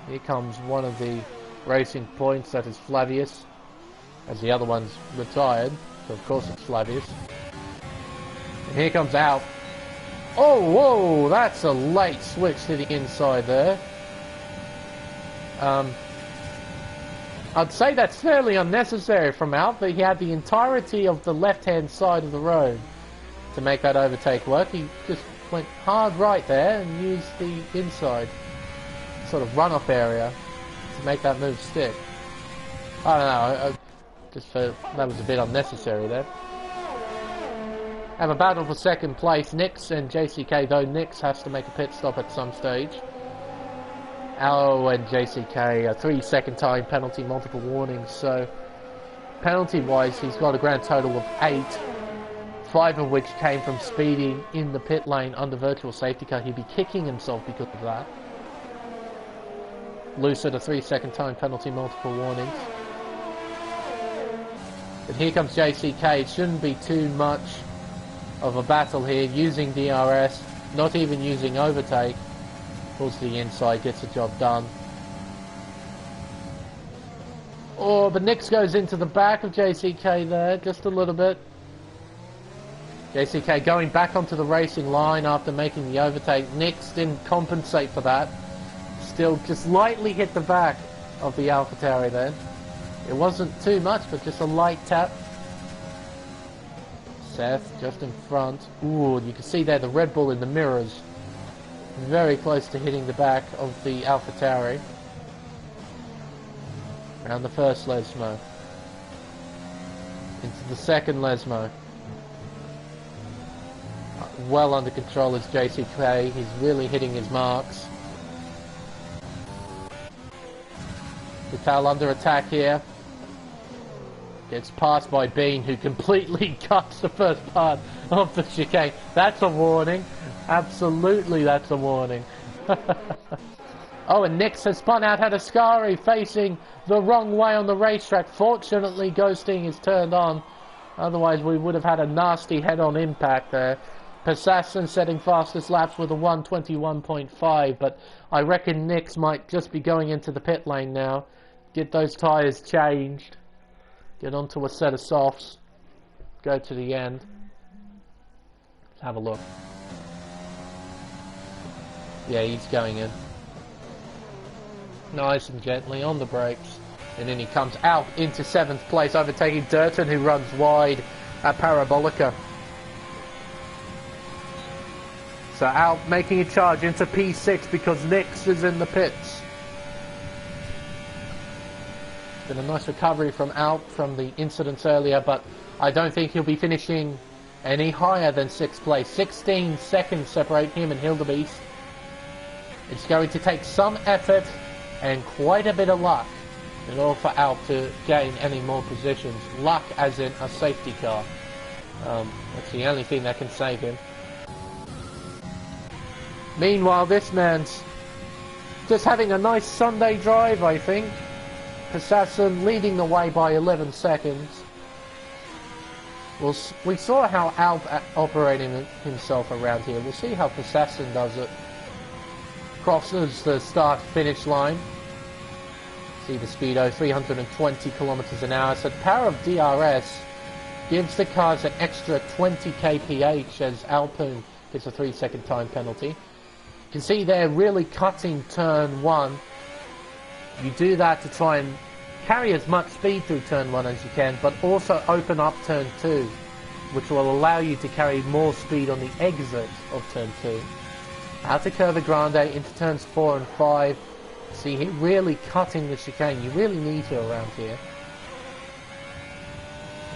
Here comes one of the racing points, that is Flavius, as the other one's retired, so of course it's Flavius. And here comes Alp. Oh, whoa, that's a late switch to the inside there. I'd say that's fairly unnecessary from Alp, but he had the entirety of the left-hand side of the road to make that overtake work. He just went hard right there and used the inside sort of runoff area to make that move stick. I don't know, I just felt that was a bit unnecessary there. Have a battle for second place, Nix and JCK, though Nix has to make a pit stop at some stage. Al and JCK, a 3-second time penalty, multiple warnings, so penalty-wise he's got a grand total of 8, 5 of which came from speeding in the pit lane under virtual safety car. He'd be kicking himself because of that. Lucid, a 3-second time penalty, multiple warnings. But here comes JCK. It shouldn't be too much of a battle here, using DRS, not even using overtake. Pulls to the inside, gets the job done. Oh, but Nix goes into the back of JCK there, just a little bit. JCK going back onto the racing line after making the overtake. Nix didn't compensate for that. Still just lightly hit the back of the AlphaTauri then. It wasn't too much, but just a light tap. Seth just in front. Ooh, you can see there the Red Bull in the mirrors. Very close to hitting the back of the AlphaTauri. Around the first Lesmo. Into the second Lesmo. Well under control is JCK. He's really hitting his marks. Vital under attack here. Gets passed by Bean, who completely cuts the first part of the chicane. That's a warning. Absolutely, that's a warning. Oh, and Nix has spun out, had Ascari facing the wrong way on the racetrack. Fortunately, ghosting is turned on. Otherwise, we would have had a nasty head-on impact there. Persasson setting fastest laps with a 1:21.5, but I reckon Nix might just be going into the pit lane now. Get those tyres changed. Get onto a set of softs. Go to the end. Let's have a look. Yeah, he's going in. Nice and gently on the brakes. And then he comes out into 7th place, overtaking Durton, who runs wide at Parabolica. So out making a charge into P6 because Nix is in the pits. Been a nice recovery from Alp from the incidents earlier, but I don't think he'll be finishing any higher than 6th place. 16 seconds separate him and Hildebeest. It's going to take some effort and quite a bit of luck in order for Alp to gain any more positions. Luck as in a safety car. That's the only thing that can save him. Meanwhile, this man's just having a nice Sunday drive, I think. Persasson leading the way by 11 seconds. Well, we saw how Alp operating himself around here. We'll see how Persasson does it. Crosses the start-finish line. See the speedo, 320 kilometers an hour. So the power of DRS gives the cars an extra 20 kph as Alpine gets a 3-second time penalty. You can see they're really cutting turn 1. You do that to try and carry as much speed through turn 1 as you can, but also open up turn 2, which will allow you to carry more speed on the exit of turn 2. Out to Curva Grande into turns 4 and 5. See, here really cutting the chicane. You really need to around here.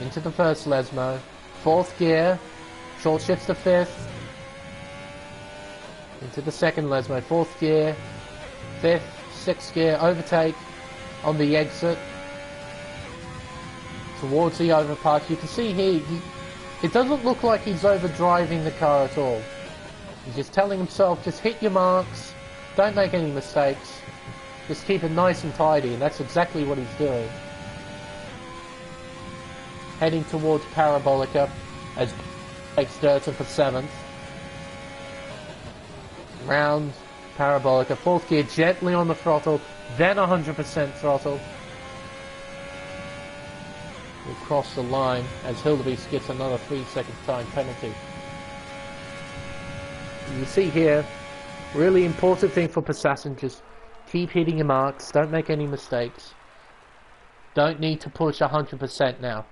Into the first Lesmo. 4th gear. Short shifts to 5th. Into the second Lesmo. 4th gear. 5th, 6th gear. Overtake on the exit. Towards the overpass. You can see here, it doesn't look like he's overdriving the car at all. He's just telling himself, just hit your marks. Don't make any mistakes. Just keep it nice and tidy, and that's exactly what he's doing. Heading towards Parabolica as takes Durton for 7th. Round Parabolica, 4th gear, gently on the throttle, then 100% throttle. We'll cross the line as Hildebeest gets another 3-second time penalty. You see here, really important thing for passengers. Keep hitting your marks, don't make any mistakes. Don't need to push 100% now.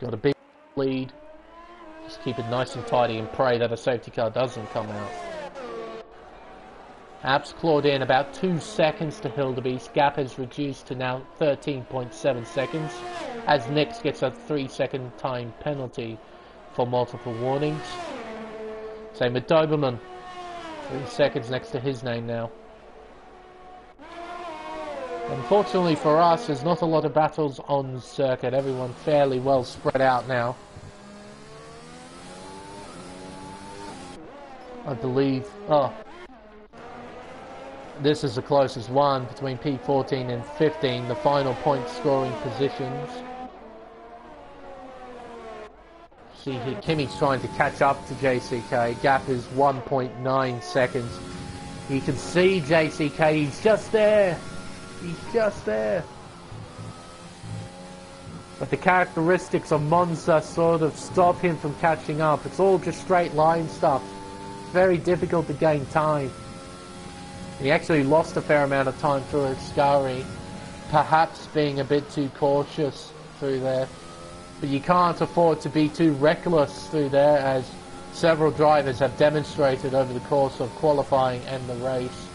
Got a big lead. Just keep it nice and tidy and pray that a safety car doesn't come out. Apps clawed in about 2 seconds to Hildebeest. Gap has reduced to now 13.7 seconds as Nix gets a 3-second time penalty for multiple warnings. Same with Doberman. 3 seconds next to his name now. Unfortunately for us, there's not a lot of battles on circuit. Everyone fairly well spread out now. I believe... oh. This is the closest one between P14 and 15, the final point scoring positions. See here, Kimmy's trying to catch up to JCK. Gap is 1.9 seconds. You can see JCK, he's just there. He's just there. But the characteristics of Monza sort of stop him from catching up. It's all just straight line stuff. Very difficult to gain time. He actually lost a fair amount of time through Ascari, perhaps being a bit too cautious through there. But you can't afford to be too reckless through there, as several drivers have demonstrated over the course of qualifying and the race.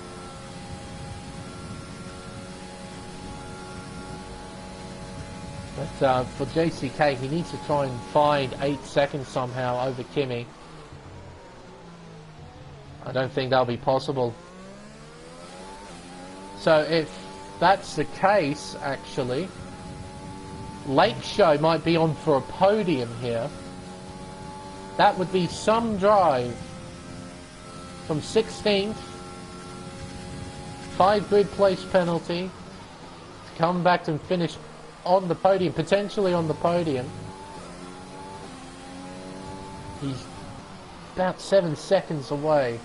But for JCK, he needs to try and find 8 seconds somehow over Kimi. I don't think that'll be possible. So if that's the case, actually, Lake Show might be on for a podium here. That would be some drive from 16th, 5 grid place penalty, to come back and finish on the podium, potentially on the podium. He's about 7 seconds away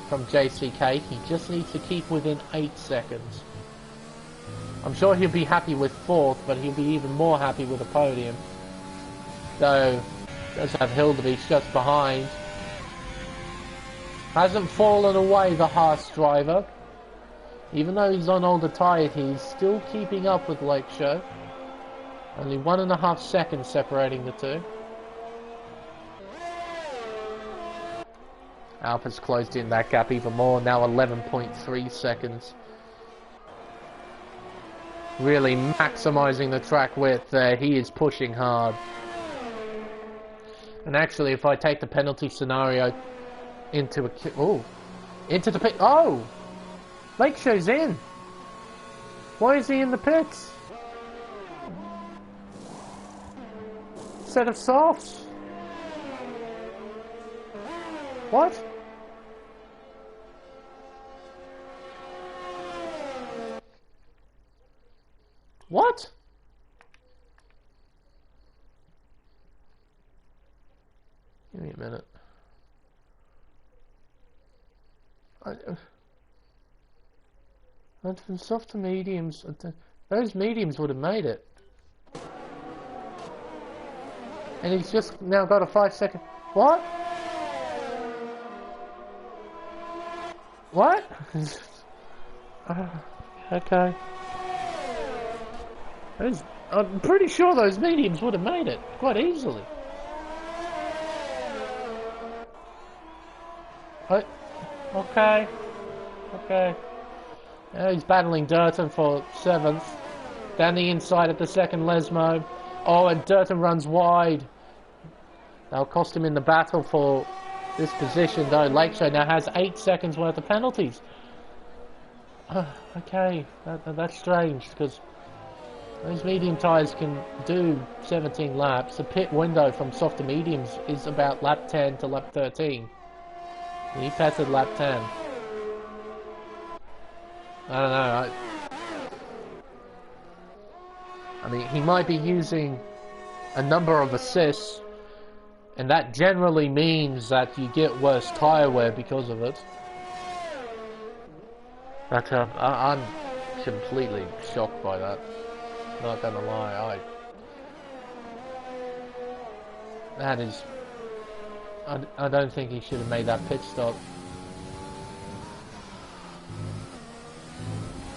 from JCK. He just needs to keep within 8 seconds. I'm sure he'll be happy with 4th, but he'll be even more happy with a podium. Though, does have Hildebeest just behind. Hasn't fallen away, the Haas driver. Even though he's on older tyre, he's still keeping up with Lake Show. Only 1.5 seconds separating the two. Alpha's closed in that gap even more, now 11.3 seconds. Really maximising the track width there, he is pushing hard. And actually, if I take the penalty scenario into the pit, Lake Show's in! Why is he in the pits? Set of softs? What? What? Give me a minute. From soft to mediums, those mediums would have made it. And he's just now got a 5-second... What? What? Okay. I'm pretty sure those mediums would have made it quite easily. Okay. He's battling Durton for 7th. Down the inside at the second Lesmo. Oh, and Durton runs wide. That'll cost him in the battle for this position, though. Lakeshore now has 8 seconds worth of penalties. Okay, that's strange, because those medium tyres can do 17 laps. The pit window from soft to mediums is about lap 10 to lap 13. And he passed lap 10. I don't know. I mean, he might be using a number of assists, and that generally means that you get worse tyre wear because of it. But I'm completely shocked by that. Not gonna lie, that is... I don't think he should have made that pit stop.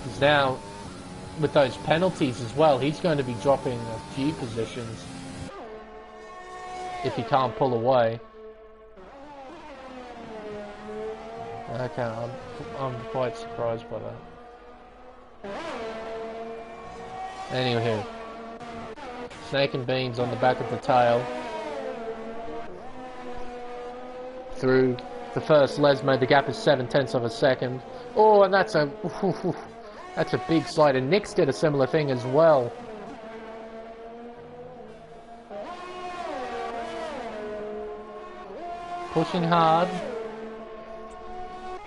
Because now, with those penalties as well, he's going to be dropping a few positions if he can't pull away. Okay, I'm quite surprised by that. Anywho, Snake and Beans on the back of the tail. Through the first Lesmo, the gap is 7/10 of a second. Oh, and that's a big slide. And Nix did a similar thing as well. Pushing hard,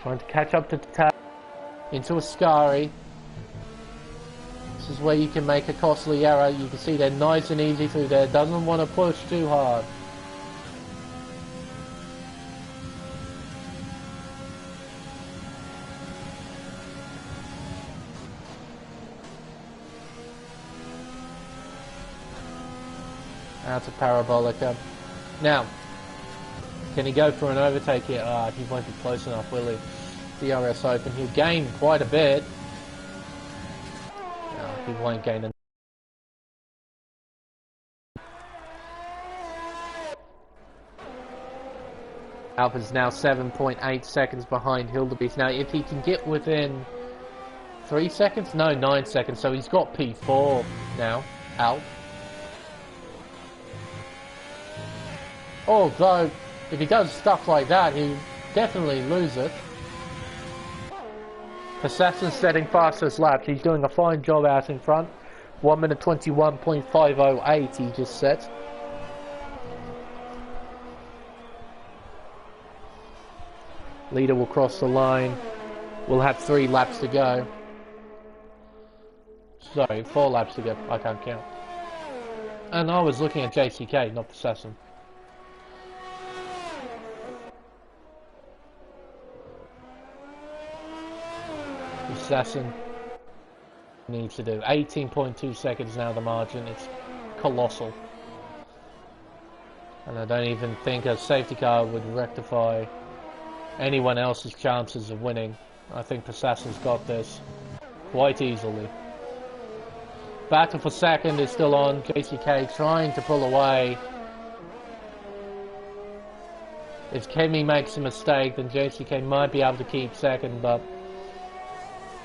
trying to catch up to the tail into Ascari. This is where you can make a costly error. You can see they're nice and easy through there. Doesn't want to push too hard. Out to Parabolica. Now, can he go for an overtake here? He won't be close enough, will he? DRS Open. He'll gain quite a bit. No, he won't gain enough. Alpha's now 7.8 seconds behind Hildebeest. Now, if he can get within 3 seconds? No, 9 seconds. So he's got P4 now. Alp. Although, if he does stuff like that, he'll definitely lose it. Assassin's setting fastest laps. He's doing a fine job out in front. 1 minute 21.508 he just set. Leader will cross the line. We'll have 3 laps to go. Sorry, 4 laps to go. I can't count. And I was looking at JCK, not Assassin. Assassin needs to do 18.2 seconds now, the margin. It's colossal, and I don't even think a safety car would rectify anyone else's chances of winning. I think Assassin's got this quite easily. Battle for second is still on. JCK trying to pull away. If Kemi makes a mistake, then JCK might be able to keep second, but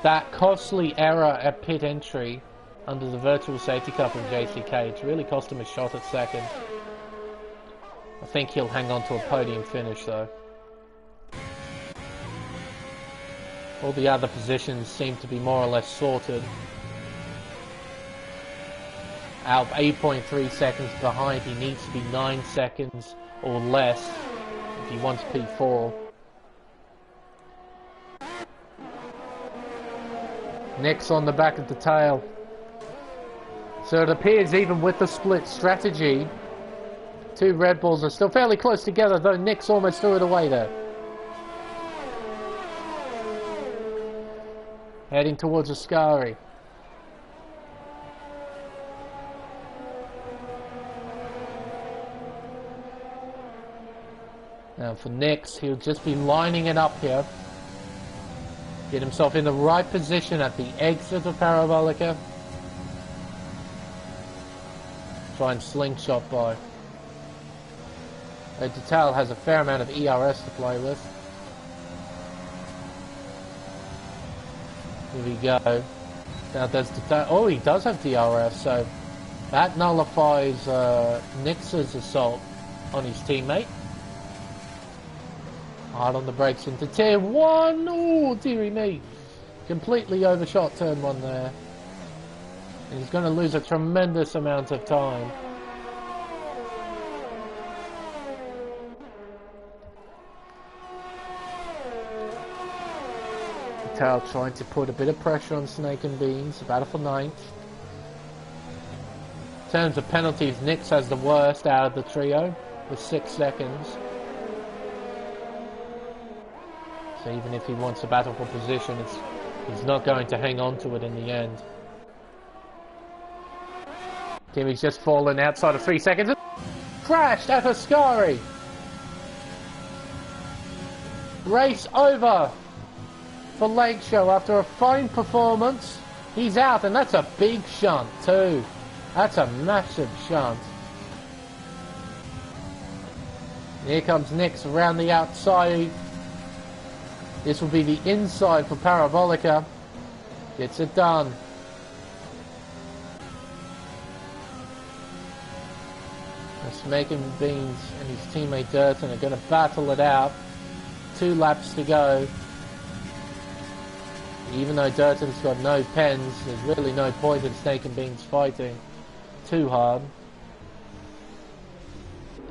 that costly error at pit entry under the virtual safety car from JCK, it's really cost him a shot at second. I think he'll hang on to a podium finish though. All the other positions seem to be more or less sorted. Alp 8.3 seconds behind. He needs to be 9 seconds or less if he wants P4. Nix on the back of the tail. So it appears even with the split strategy, 2 Red Bulls are still fairly close together, though Nix almost threw it away there. Heading towards Ascari. Now for Nix, he'll just be lining it up here. Get himself in the right position at the exit of Parabolica. try and slingshot by. Detail has a fair amount of ERS to play with. Here we go. Now does Detail... Oh, he does have DRS, so that nullifies Nix's assault on his teammate. Hard on the brakes into tier 1. Oh, dearie me. Completely overshot turn 1 there. And he's going to lose a tremendous amount of time. Detail trying to put a bit of pressure on Snake and Beans. Battle for 9th. In terms of penalties, Nix has the worst out of the trio with 6 seconds. So even if he wants to battle for position, he's not going to hang on to it in the end. Timmy's just fallen outside of 3 seconds and crashed at Ascari. Race over for Lake Show after a fine performance. He's out, and that's a big shunt too. That's a massive shunt. Here comes Nix around the outside. This will be the inside for Parabolica. Gets it done. Making Beans and his teammate Durton are going to battle it out. 2 laps to go. Even though Durton's got no pens, there's really no point in Snake and Beans fighting too hard,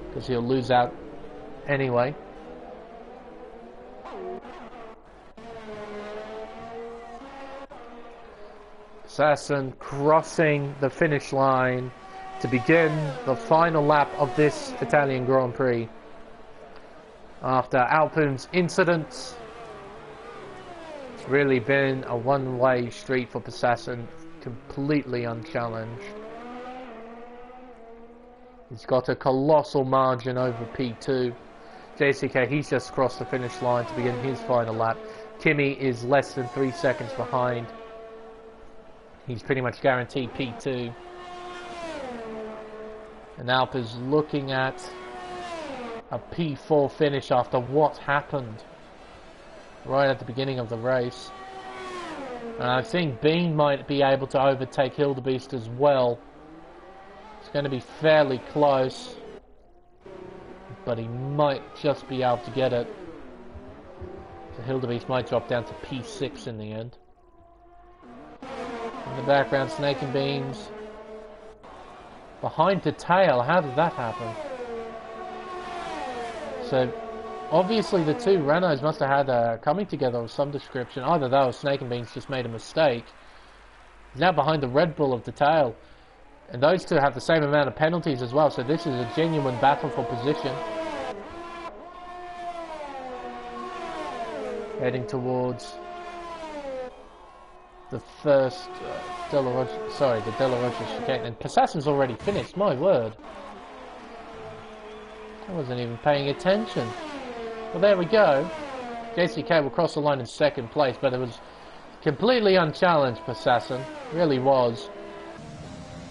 because he'll lose out anyway. Assassin crossing the finish line to begin the final lap of this Italian Grand Prix. After Alpine's incidents, it's really been a one-way street for Assassin, completely unchallenged. He's got a colossal margin over P2. JCK, he's just crossed the finish line to begin his final lap. Timmy is less than 3 seconds behind. He's pretty much guaranteed P2. And Alp is looking at a P4 finish after what happened right at the beginning of the race. And I think Bean might be able to overtake Hildebeest as well. It's going to be fairly close, but he might just be able to get it. So Hildebeest might drop down to P6 in the end. In the background, Snake and Beans behind Detail. How did that happen? So obviously the two Renaults must have had a coming together of some description. Either that or Snake and Beans just made a mistake. He's now behind the Red Bull of Detail, and those two have the same amount of penalties as well, so this is a genuine battle for position. Heading towards the first the De La Rocha chicane, and Assassin's already finished, my word. I wasn't even paying attention. Well, there we go. JCK will cross the line in second place, but it was completely unchallenged, Assassin. Really was.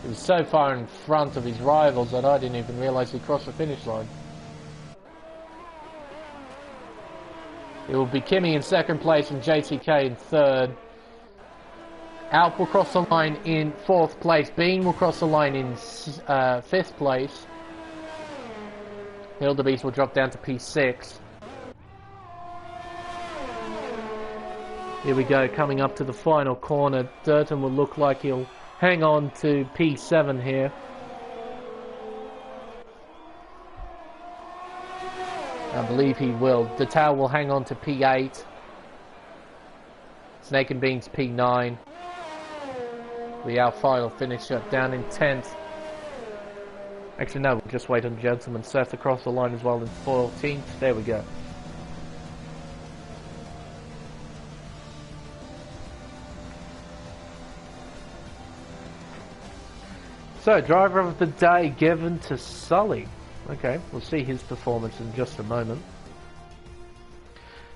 He was so far in front of his rivals that I didn't even realise he crossed the finish line. It will be Kimmy in second place and JCK in third. Alp will cross the line in fourth place. Bean will cross the line in fifth place. Hildebeest will drop down to P6. Here we go, coming up to the final corner. Durton will look like he'll hang on to P7 here. I believe he will. Detail will hang on to P8. Snake and Beans P9. The our final finisher down in 10th. Actually no, we'll just wait on Gentleman Seth across the line as well in 14th. There we go. So, driver of the day given to Sully. Okay, we'll see his performance in just a moment.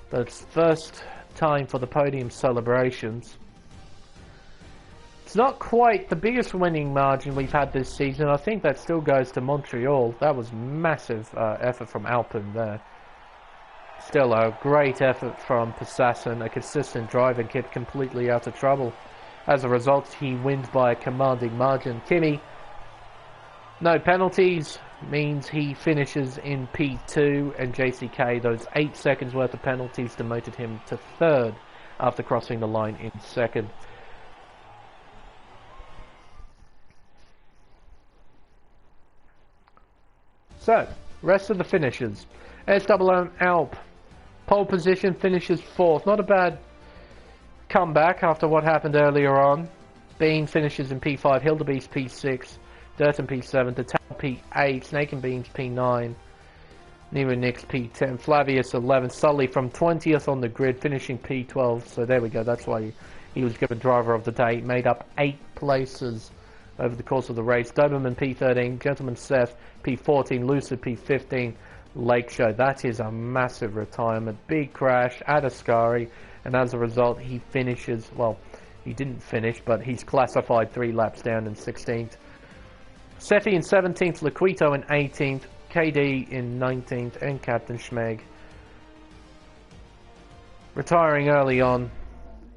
But it's first time for the Podium Celebrations It's not quite the biggest winning margin we've had this season. I think that still goes to Montreal. That was massive effort from Alpine there. Still a great effort from Passassin, a consistent drive, and kept completely out of trouble. As a result, he wins by a commanding margin. Kimi, no penalties, means he finishes in P2, and JCK, those 8 seconds worth of penalties demoted him to 3rd after crossing the line in 2nd. So, rest of the finishes. SWM Alp, pole position, finishes 4th. Not a bad comeback after what happened earlier on. Bean finishes in P5, Hildebeest P6, Durton P7, Tatal P8, Snake and Beans P9, Nero Nix P10, Flavius 11, Sully from 20th on the grid, finishing P12. So there we go, that's why he was given driver of the day. Made up 8 places over the course of the race. Doberman P13, Gentleman Seth P14, Lucid P15, Lake Show. That is a massive retirement. Big crash at Ascari, and as a result he finishes, well, he didn't finish, but he's classified 3 laps down in 16th. Sefi in 17th, Laquito in 18th, KD in 19th, and Captain Schmeg retiring early on.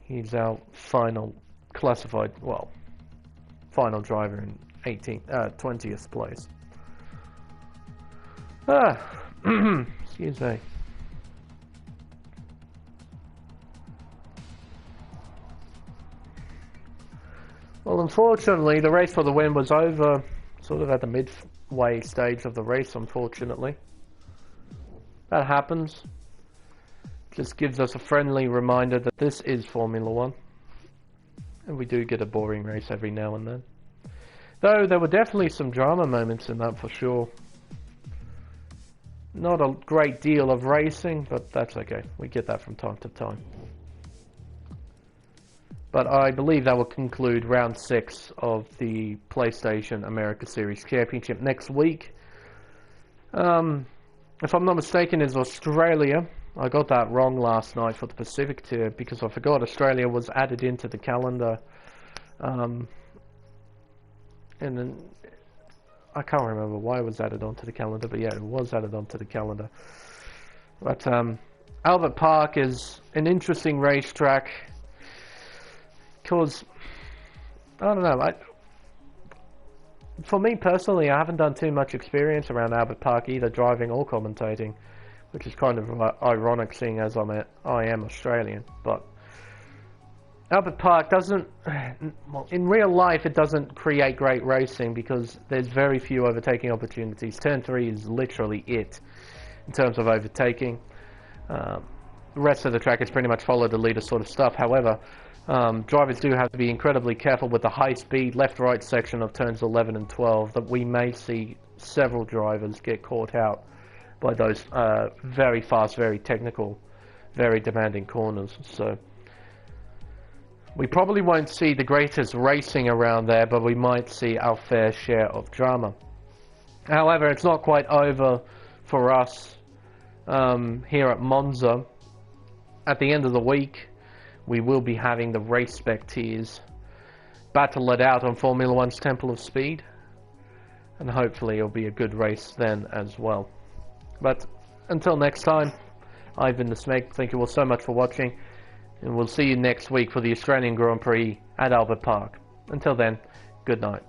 He's our final classified, well, final driver in 20th place. Excuse me. Well, unfortunately, the race for the win was over sort of at the midway stage of the race, unfortunately. That happens. Just gives us a friendly reminder that this is Formula 1. And we do get a boring race every now and then. Though there were definitely some drama moments in that for sure. Not a great deal of racing, but that's okay. We get that from time to time. But I believe that will conclude round 6 of the PlayStation America Series Championship. Next week, if I'm not mistaken, is Australia. I got that wrong last night for the Pacific tier because I forgot Australia was added into the calendar. And then I can't remember why it was added onto the calendar, but yeah, it was added onto the calendar. But Albert Park is an interesting racetrack because, I don't know, for me personally, I haven't done too much experience around Albert Park, either driving or commentating, which is kind of ironic seeing as I am Australian. But Albert Park doesn't, well, in real life it doesn't create great racing because there's very few overtaking opportunities. Turn 3 is literally it in terms of overtaking. The rest of the track is pretty much follow the leader sort of stuff. However, drivers do have to be incredibly careful with the high speed left-right section of turns 11 and 12 that we may see several drivers get caught out by those very fast, very technical, very demanding corners. So we probably won't see the greatest racing around there, but we might see our fair share of drama. However, it's not quite over for us here at Monza. At the end of the week, we will be having the Race Spec tiers battle it out on Formula 1's Temple of Speed, and hopefully it'll be a good race then as well. But until next time, I've been the Smeg. Thank you all so much for watching, and we'll see you next week for the Australian Grand Prix at Albert Park. Until then, good night.